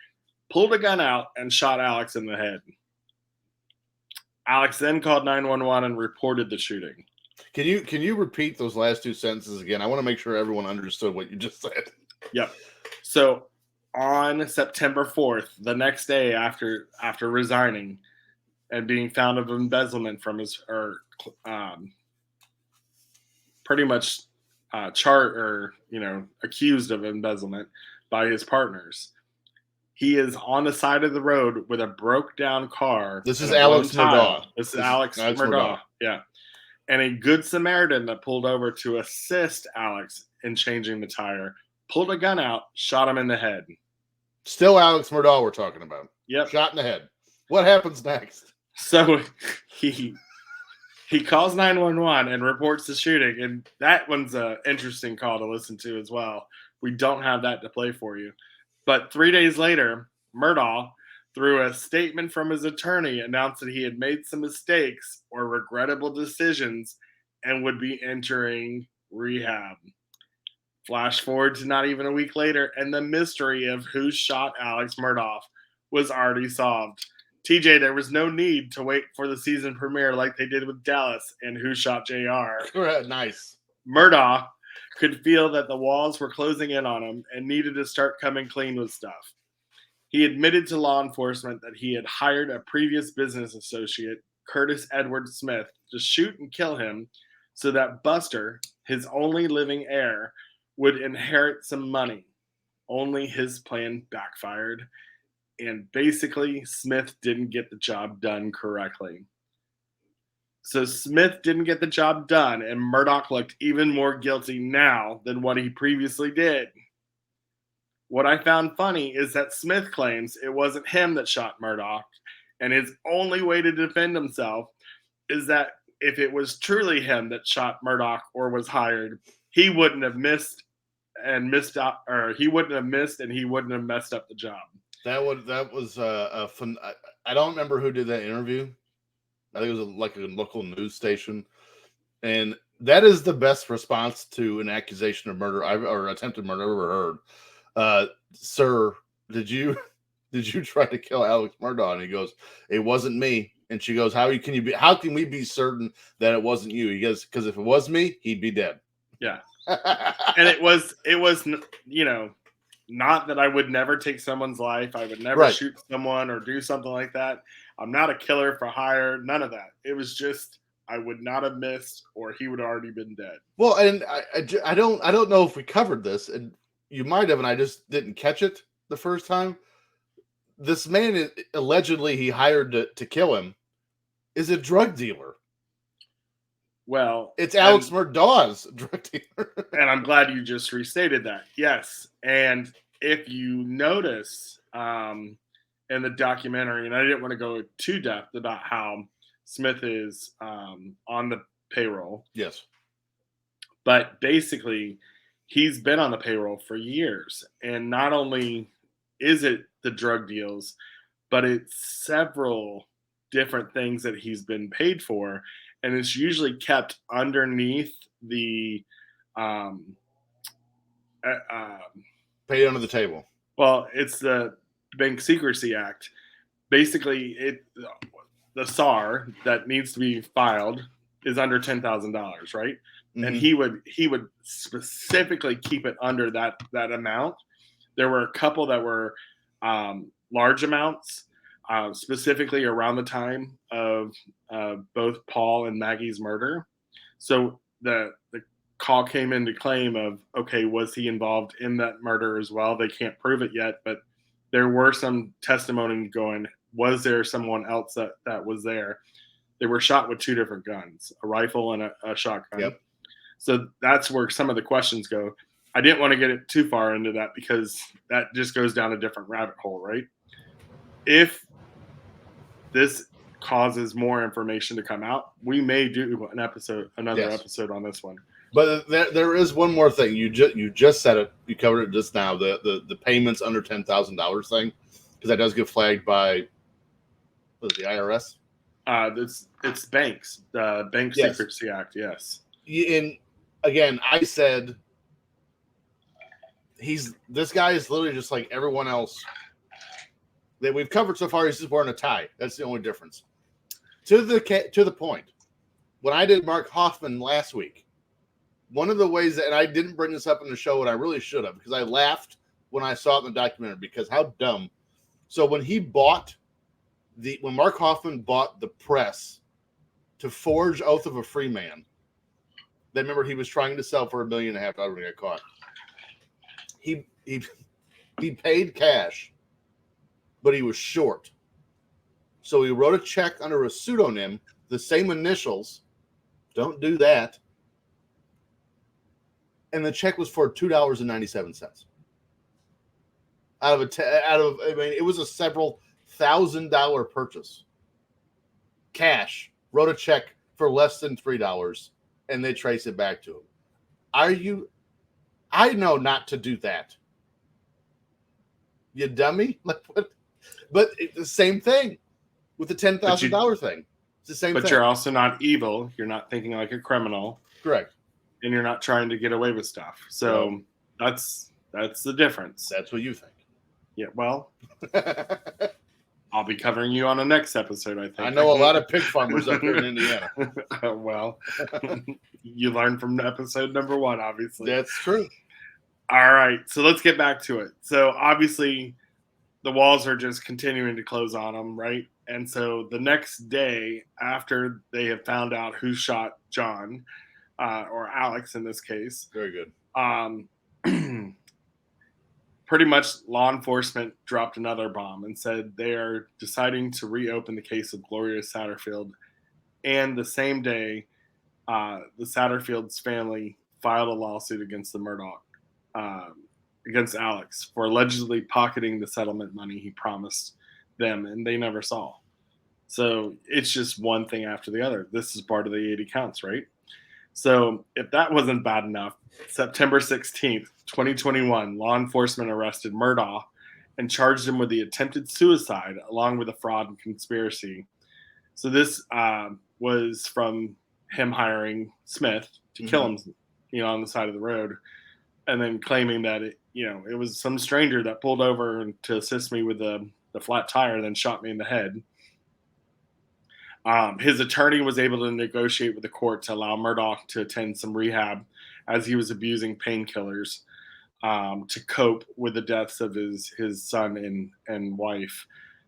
pulled a gun out and shot Alex in the head. Alex then called 911 and reported the shooting. Can you repeat those last two sentences again? I want to make sure everyone understood what you just said. Yep. So on September 4th, the next day after resigning and being found of embezzlement from his, pretty much accused of embezzlement by his partners, he is on the side of the road with a broke down car. This is Alex Murdaugh. This is Alex Murdaugh. Yeah. And a good Samaritan that pulled over to assist Alex in changing the tire pulled a gun out, shot him in the head. Still Alex Murdaugh we're talking about. Yep. Shot in the head. What happens next? So he calls 911 and reports the shooting. And that one's an interesting call to listen to as well. We don't have that to play for you. But 3 days later, Murdaugh, through a statement from his attorney, announced that he had made some mistakes or regrettable decisions and would be entering rehab. Flash forward to not even a week later, and the mystery of who shot Alex Murdaugh was already solved. TJ, there was no need to wait for the season premiere like they did with Dallas and Who Shot JR. Nice. Murdaugh could feel that the walls were closing in on him and needed to start coming clean with stuff. He admitted to law enforcement that he had hired a previous business associate, Curtis Edward Smith, to shoot and kill him so that Buster, his only living heir, would inherit some money. Only his plan backfired, and basically Smith didn't get the job done correctly. So Smith didn't get the job done, and Murdaugh looked even more guilty now than what he previously did. What I found funny is that Smith claims it wasn't him that shot Murdaugh, and his only way to defend himself is that if it was truly him that shot Murdaugh or was hired, he wouldn't have missed and he wouldn't have messed up the job. That was a fun. I don't remember who did that interview. I think it was like a local news station, and that is the best response to an accusation of murder or attempted murder I've ever heard. Sir, did you try to kill Alex Murdaugh? And he goes, "It wasn't me." And she goes, How can we be certain that it wasn't you? He goes, "Because if it was me, he'd be dead." Yeah. And it was, not that I would never take someone's life. I would never shoot someone or do something like that. I'm not a killer for hire. None of that. It was just, I would not have missed, or he would have already been dead. Well, and I don't know if we covered this, and you might have, and I just didn't catch it the first time. This man, allegedly he hired to kill him, is a drug dealer. Well, it's Alex Murdaugh's drug dealer. And I'm glad you just restated that. Yes. And if you notice in the documentary, and I didn't want to go too depth about how Smith is on the payroll. Yes. But basically, he's been on the payroll for years. And not only is it the drug deals, but it's several different things that he's been paid for, and it's usually kept underneath the um, paid under the table. Well, it's the Bank Secrecy Act. Basically, the SAR that needs to be filed is under $10,000, right? Mm-hmm. And he would specifically keep it under that amount. There were a couple that were large amounts, specifically around the time of both Paul and Maggie's murder. So the call came into claim of, okay, was he involved in that murder as well? They can't prove it yet, but there were some testimony going, was there someone else that was there? They were shot with two different guns, a rifle and a shotgun. Yep. So that's where some of the questions go. I didn't want to get it too far into that because that just goes down a different rabbit hole, right? If this causes more information to come out, we may do another episode on this one. But there is one more thing. You just said it. You covered it just now. The payments under $10,000 thing, because that does get flagged by the IRS. It's banks. The Bank Secrecy Act. Yes. And again, I said this guy is literally just like everyone else that we've covered so far. He's just wearing a tie. That's the only difference. To the point. When I did Mark Hoffman last week, one of the ways that, and I didn't bring this up in the show, and I really should have, because I laughed when I saw it in the documentary, because how dumb. So when Mark Hoffman bought the press to forge Oath of a Free Man, then remember he was trying to sell for $1.5 million when he got caught. He paid cash, but he was short. So he wrote a check under a pseudonym, the same initials. Don't do that. And the check was for $2.97. It was a several $1,000 purchase. Cash, wrote a check for less than $3, and they trace it back to him. I know not to do that. You dummy. Like what? But it's the same thing with the $10,000 thing. It's the same thing. But you're also not evil. You're not thinking like a criminal. Correct. And you're not trying to get away with stuff. So that's the difference. That's what you think. Yeah, well, I'll be covering you on the next episode, I think. I know a lot of pig farmers up here in Indiana. Well, you learned from episode number 1, obviously. That's true. All right, so let's get back to it. So obviously the walls are just continuing to close on them, right? And so the next day after they have found out who shot John, or Alex in this case. Very good. Pretty much law enforcement dropped another bomb and said they are deciding to reopen the case of Gloria Satterfield. And the same day, the Satterfield's family filed a lawsuit against the Murdaugh, against Alex for allegedly pocketing the settlement money he promised them and they never saw. So it's just one thing after the other. This is part of the 80 counts, right? So if that wasn't bad enough, September 16th, 2021, law enforcement arrested Murdaugh and charged him with the attempted suicide along with a fraud and conspiracy. So this was from him hiring Smith to kill him, on the side of the road, and then claiming that it was some stranger that pulled over to assist me with the flat tire and then shot me in the head. His attorney was able to negotiate with the court to allow Murdaugh to attend some rehab as he was abusing painkillers to cope with the deaths of his son and wife.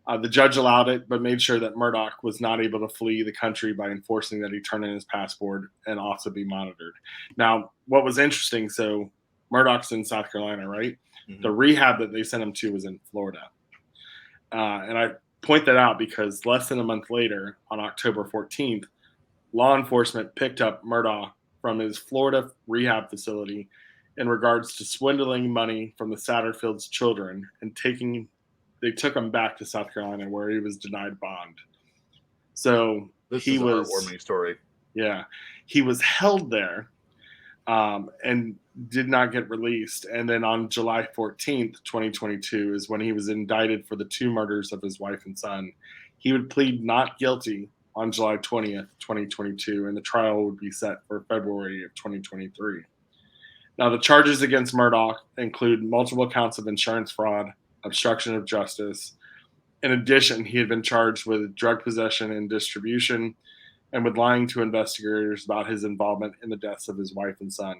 The judge allowed it, but made sure that Murdaugh was not able to flee the country by enforcing that he turn in his passport and also be monitored. Now, what was interesting, so Murdaugh's in South Carolina, right? Mm-hmm. The rehab that they sent him to was in Florida. And I point that out because less than a month later, on October 14th, law enforcement picked up Murdaugh from his Florida rehab facility in regards to swindling money from the Satterfield's children and they took him back to South Carolina where he was denied bond. So this is a heartwarming story. Yeah. He was held there and did not get released. And then on July 14th, 2022 is when he was indicted for the 2 murders of his wife and son. He would plead not guilty on July 20th, 2022, and the trial would be set for February of 2023. Now, the charges against Murdaugh include multiple counts of insurance fraud, obstruction of justice. In addition, he had been charged with drug possession and distribution and with lying to investigators about his involvement in the deaths of his wife and son.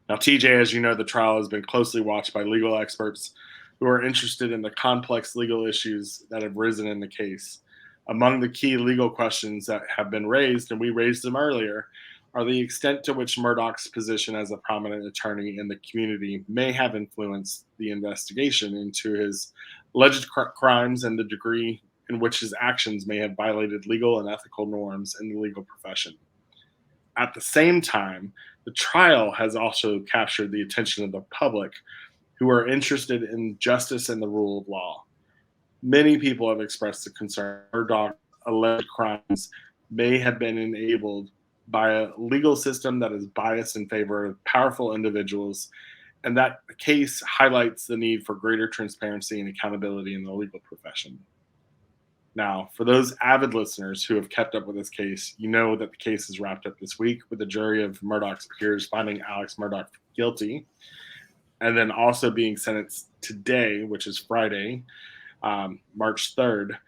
Now, TJ, as you know, the trial has been closely watched by legal experts who are interested in the complex legal issues that have risen in the case. Among the key legal questions that have been raised, and we raised them earlier, are the extent to which Murdaugh's position as a prominent attorney in the community may have influenced the investigation into his alleged crimes and the degree in which his actions may have violated legal and ethical norms in the legal profession. At the same time, the trial has also captured the attention of the public who are interested in justice and the rule of law. Many people have expressed the concern Murdaugh's alleged crimes may have been enabled by a legal system that is biased in favor of powerful individuals, and that the case highlights the need for greater transparency and accountability in the legal profession. Now, for those avid listeners who have kept up with this case, you know that the case is wrapped up this week with a jury of Murdaugh's peers finding Alex Murdaugh guilty, and then also being sentenced today, which is Friday, March 3rd,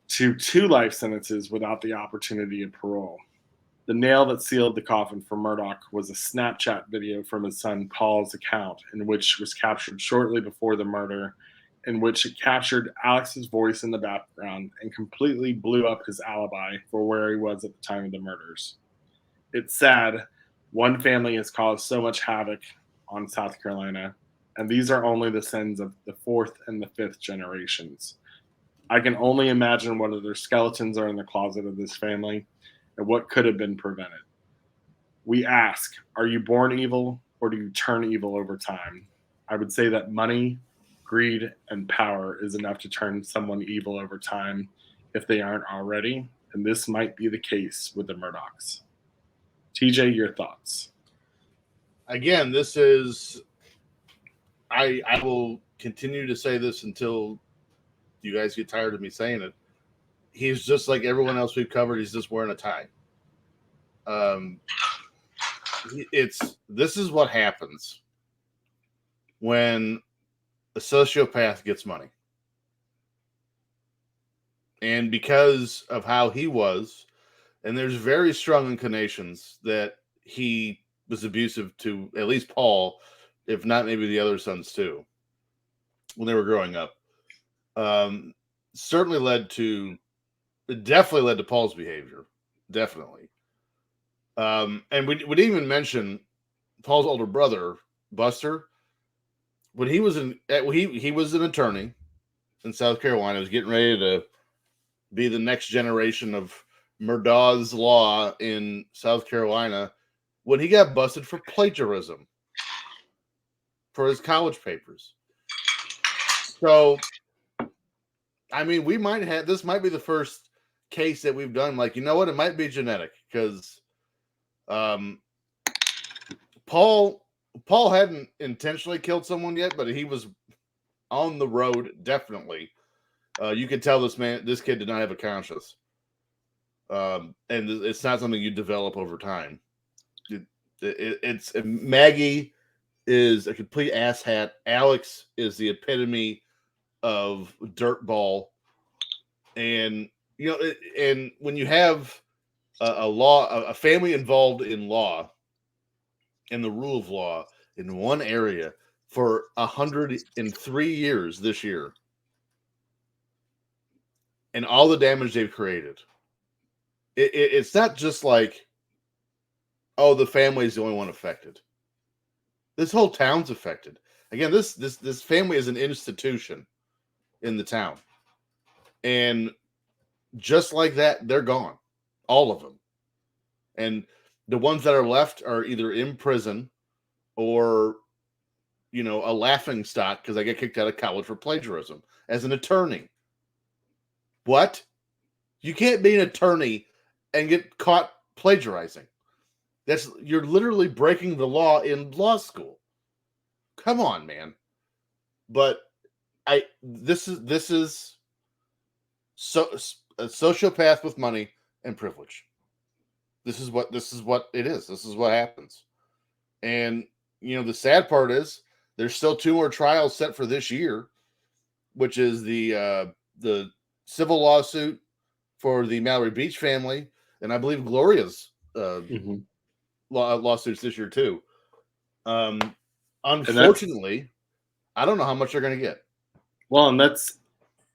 to 2 life sentences without the opportunity of parole. The nail that sealed the coffin for Murdaugh was a Snapchat video from his son Paul's account, in which was captured shortly before the murder, in which it captured Alex's voice in the background and completely blew up his alibi for where he was at the time of the murders. It's sad. One family has caused so much havoc on South Carolina, and these are only the sins of the 4th and the 5th generations. I can only imagine what other skeletons are in the closet of this family and what could have been prevented. We ask, are you born evil or do you turn evil over time? I would say that money, greed, and power is enough to turn someone evil over time if they aren't already, and this might be the case with the Murdaughs. TJ, your thoughts? Again, this is, I will continue to say this until you guys get tired of me saying it. He's just like everyone else we've covered. He's just wearing a tie. This is what happens when a sociopath gets money. And because of how he was, and there's very strong inclinations that he was abusive to at least Paul, if not maybe the other sons too, when they were growing up. It definitely led to Paul's behavior. Definitely. And we would even mention Paul's older brother, Buster. When he was he was an attorney in South Carolina, he was getting ready to be the next generation of Murdaugh's law in South Carolina, when he got busted for plagiarism for his college papers. So, I mean, this might be the first case that we've done. Like, you know what? It might be genetic because Paul hadn't intentionally killed someone yet, but he was on the road, definitely. You could tell this kid did not have a conscience. And it's not something you develop over time. It's Maggie is a complete asshat. Alex is the epitome of dirtball. And, you know, and when you have a family involved in law and the rule of law in one area for 103 years this year, and all the damage they've created, it's not just like, oh, the family is the only one affected. This whole town's affected. Again, this family is an institution in the town. And just like that, they're gone. All of them. And the ones that are left are either in prison or, you know, a laughing stock because I get kicked out of college for plagiarism as an attorney. What? You can't be an attorney and get caught plagiarizing. You're literally breaking the law in law school. Come on, man. But this is a sociopath with money and privilege. This is what it is. This is what happens. And the sad part is there's still 2 more trials set for this year, which is the civil lawsuit for the Mallory Beach family, and I believe Gloria's lawsuits this year too. Unfortunately, I don't know how much they're going to get. Well, and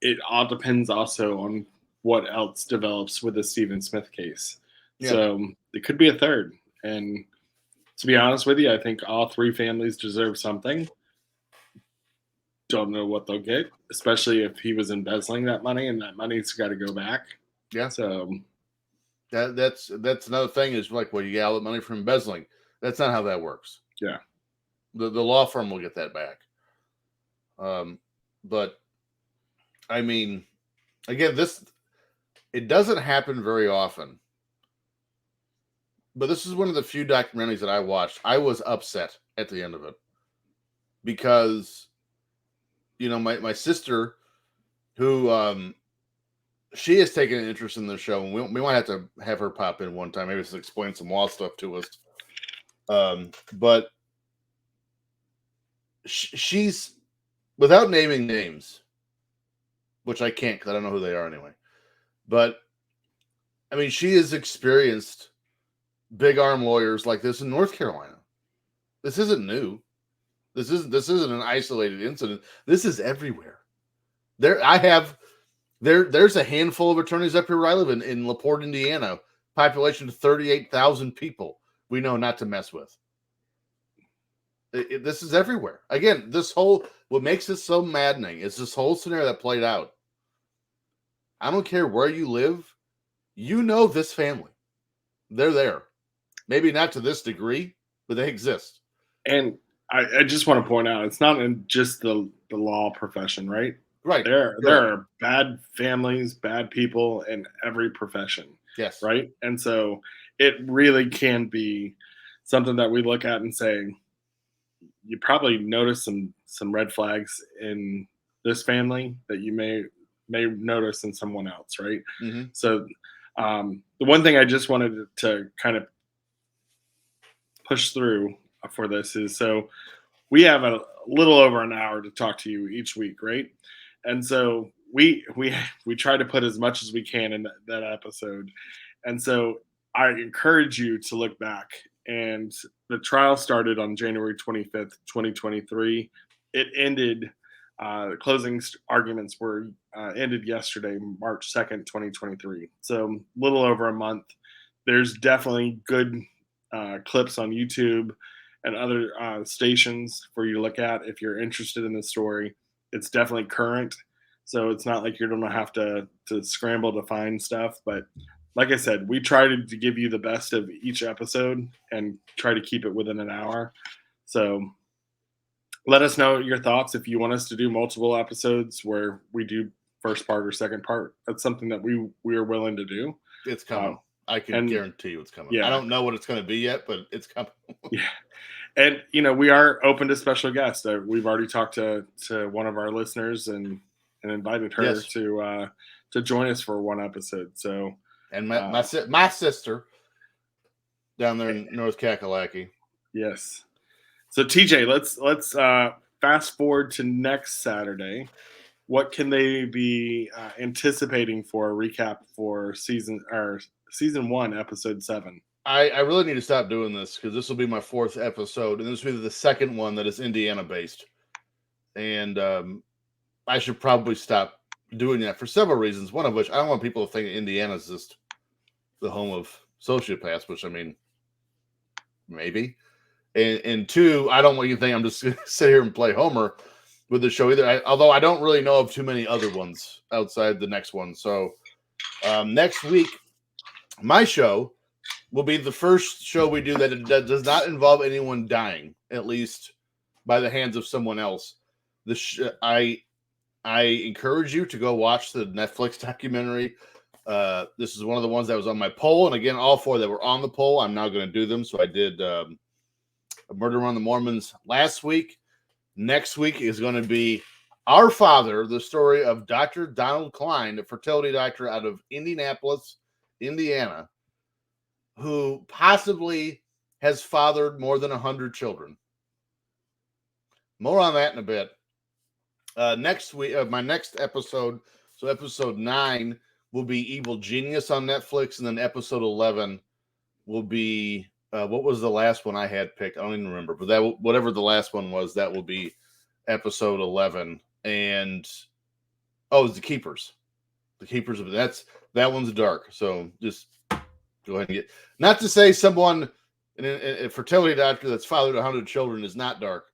it all depends also on what else develops with the Stephen Smith case. Yeah. So it could be a third. And to be honest with you, I think all 3 families deserve something. Don't know what they'll get, especially if he was embezzling that money, and that money's got to go back. Yeah. So that's another thing is like, well, you get all the money from embezzling. That's not how that works. Yeah. The law firm will get that back. But I mean, again, it doesn't happen very often. But this is one of the few documentaries that I watched. I was upset at the end of it because, my sister, who she has taken an interest in the show, and we might have to have her pop in one time, maybe just explain some law stuff to us. But she's, without naming names, which I can't because I don't know who they are anyway. But I mean, she has experienced big arm lawyers like this in North Carolina. This isn't new. This isn't an isolated incident. This is everywhere. There's a handful of attorneys up here where I live in LaPorte, Indiana, population of 38,000 people we know not to mess with. This is everywhere. Again, what makes this so maddening is this whole scenario that played out. I don't care where you live. This family. They're there. Maybe not to this degree, but they exist. And I just want to point out, it's not in just the law profession, right? Right. There are bad families, bad people in every profession. Yes. Right. And so it really can be something that we look at and say, you probably notice some red flags in this family that you may notice in someone else. Right. Mm-hmm. So the one thing I just wanted to kind of push through for this is, so we have a little over an hour to talk to you each week, right? And so we try to put as much as we can in that episode. And so I encourage you to look back. And the trial started on January 25th, 2023. It ended, the closing arguments were ended yesterday, March 2nd, 2023. So a little over a month. There's definitely good clips on YouTube and other stations for you to look at if you're interested in the story. It's definitely current, so it's not like you're going to have to scramble to find stuff. But like I said, we try to give you the best of each episode and try to keep it within an hour. So let us know your thoughts if you want us to do multiple episodes where we do first part or second part. That's something that we are willing to do. It's coming. I can guarantee you it's coming. Yeah. I don't know what it's going to be yet, but it's coming. Yeah. And, we are open to special guests. We've already talked to one of our listeners and invited her to join us for one episode. So, and my sister down there in North Kakalaki. Yes. So TJ, let's fast forward to next Saturday. What can they be anticipating for a recap for season 1, episode 7? I really need to stop doing this because this will be my 4th episode, and this will be the second one that is Indiana based. And I should probably stop doing that for several reasons. One of which, I don't want people to think Indiana is just the home of sociopaths, which I mean, maybe. And 2, I don't want you to think I'm just going to sit here and play Homer with the show either. Although I don't really know of too many other ones outside the next one. So next week, my show will be the first show we do that does not involve anyone dying, at least by the hands of someone else. I encourage you to go watch the Netflix documentary. This is one of the ones that was on my poll. And again, all 4 that were on the poll, I'm now going to do them. So I did A Murder on the Mormons last week. Next week is going to be Our Father, the story of Dr. Donald Klein, a fertility doctor out of Indianapolis, Indiana, who possibly has fathered more than 100 children. More on that in a bit. Next week, my next episode, so episode 9, will be Evil Genius on Netflix, and then episode 11 will be what was the last one I had picked? I don't even remember, but that whatever the last one was, that will be episode 11. And it's The Keepers. The Keepers of that one's dark. So just go ahead and get. Not to say someone, a fertility doctor that's fathered 100 children is not dark,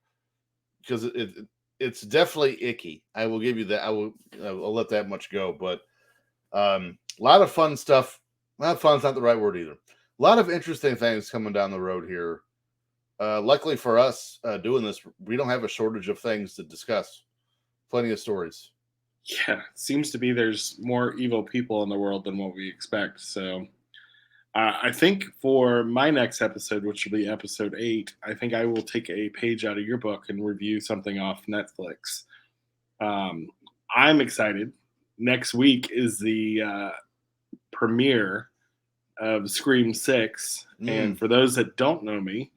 because it's definitely icky. I will give you that. I'll let that much go. But a lot of fun stuff. Not fun's not the right word either. A lot of interesting things coming down the road here. Luckily for us doing this, we don't have a shortage of things to discuss. Plenty of stories. Yeah, it seems to be there's more evil people in the world than what we expect. So I think for my next episode, which will be episode 8, I think I will take a page out of your book and review something off Netflix. I'm excited. Next week is the premiere of Scream 6. And for those that don't know me,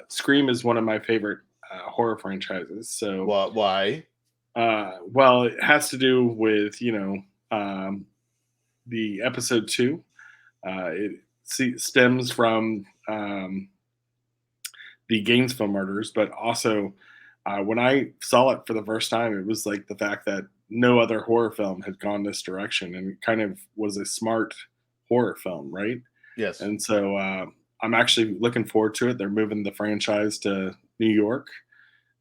Scream is one of my favorite horror franchises. So why? Well, it has to do with, the episode 2. It stems from the Gainesville murders, but also when I saw it for the first time, it was like the fact that no other horror film had gone this direction, and it kind of was a smart horror film, right? Yes. And so I'm actually looking forward to it. They're moving the franchise to New York.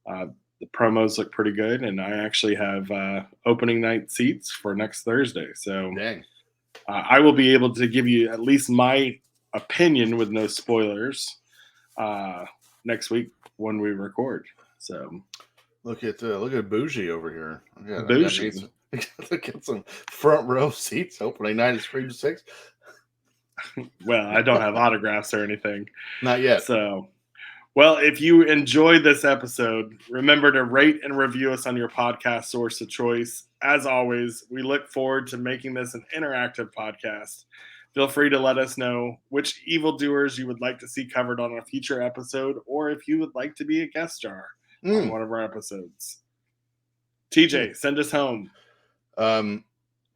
The promos look pretty good, and I actually have opening night seats for next Thursday. So dang. I will be able to give you at least my opinion with no spoilers next week when we record. So look at Bougie over here. Bougie. Look at some front row seats. Opening night of Scream 6. Well, I don't have autographs or anything. Not yet. So, well, if you enjoyed this episode, remember to rate and review us on your podcast source of choice. As always, we look forward to making this an interactive podcast. Feel free to let us know which evildoers you would like to see covered on a future episode, or if you would like to be a guest star on one of our episodes. TJ, send us home.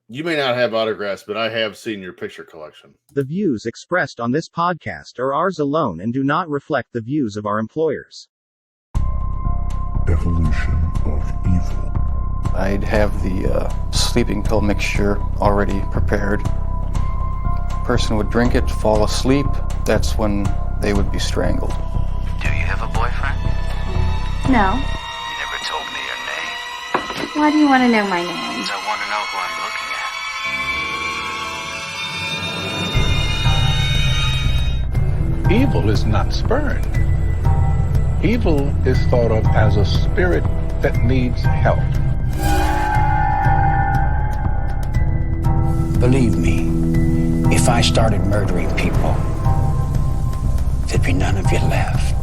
You may not have autographs, but I have seen your picture collection. The views expressed on this podcast are ours alone and do not reflect the views of our employers. Evolution of evil. I'd have the sleeping pill mixture already prepared. Person would drink it, fall asleep. That's when they would be strangled. Do you have a boyfriend? No. You never told me your name. Why do you want to know my name? I want to know who I'm looking at. Evil is not spurned. Evil is thought of as a spirit that needs help. Believe me, if I started murdering people, there'd be none of you left.